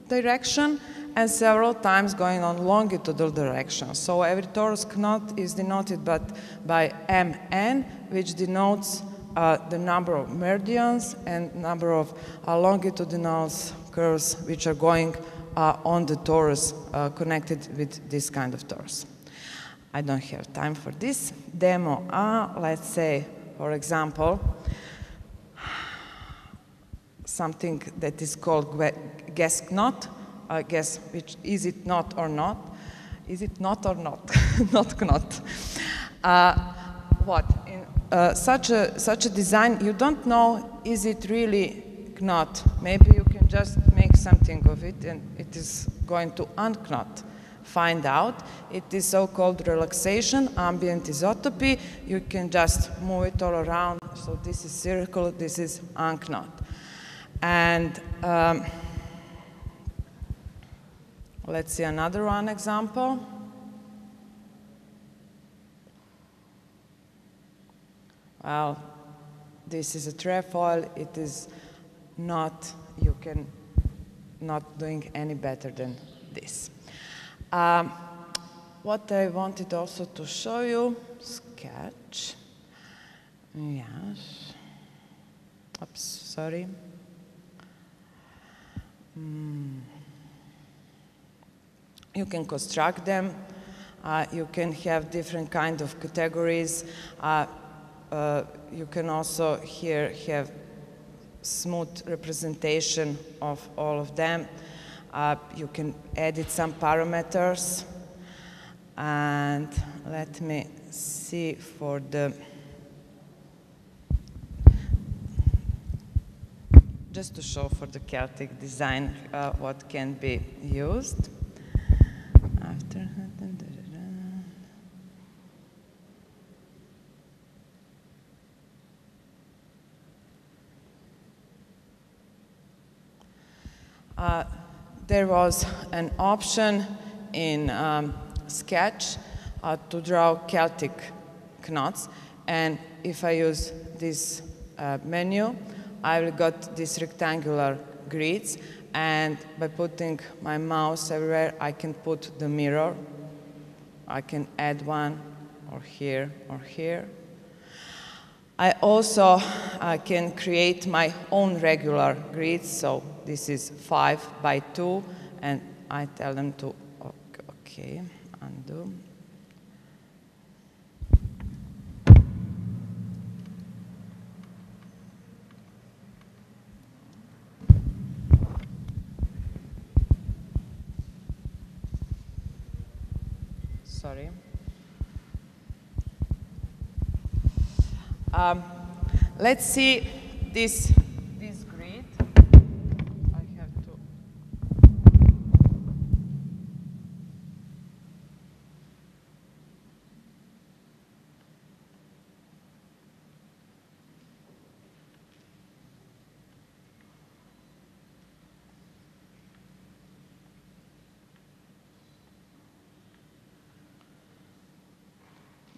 direction and several times going on longitudinal direction. So every torus knot is denoted by Mn, which denotes the number of meridians and number of longitudinal curves which are going on the torus connected with this kind of torus. I don't have time for this demo. Let's say, for example, something that is called guess knot. Guess which is it not or not? Is it not or not? Not knot. What in such a design, you don't know is it really knot. Maybe you can just make something of it, and it is going to unknot. Find out. It is so-called relaxation, ambient isotopy. You can just move it all around. So this is circle, this is unknot. And let's see another one example. Well, this is a trefoil. It is not, you can not doing any better than this. What I wanted also to show you, sketch. Yes. Oops, sorry. You can construct them. You can have different kind of categories. You can also here have smooth representation of all of them. You can edit some parameters. And let me see for the, just to show for the Celtic design what can be used. After there was an option in Sketch to draw Celtic knots, and if I use this menu, I will got these rectangular grids, and by putting my mouse everywhere, I can put the mirror. I can add one, or here, or here. I also can create my own regular grids, so this is 5 by 2, and I tell them to, okay, undo. Sorry. Let's see this grid. I have to.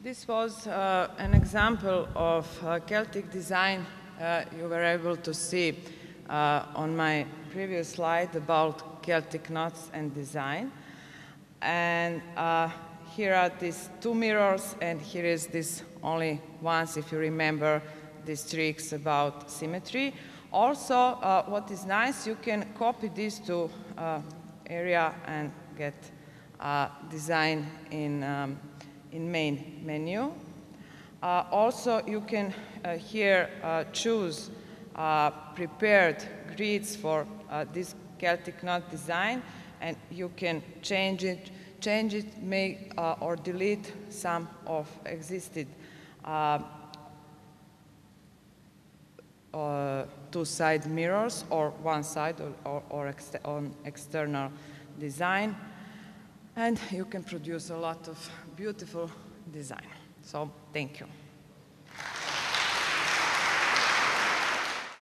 This was an example of Celtic design you were able to see on my previous slide about Celtic knots and design. And here are these two mirrors, and here is this only once if you remember these tricks about symmetry. Also, what is nice, you can copy this to area and get design in main menu. Also, you can here choose prepared grids for this Celtic knot design, and you can change it, make or delete some of existed two-side mirrors, or one side, or on external design, and you can produce a lot of beautiful design. So, thank you.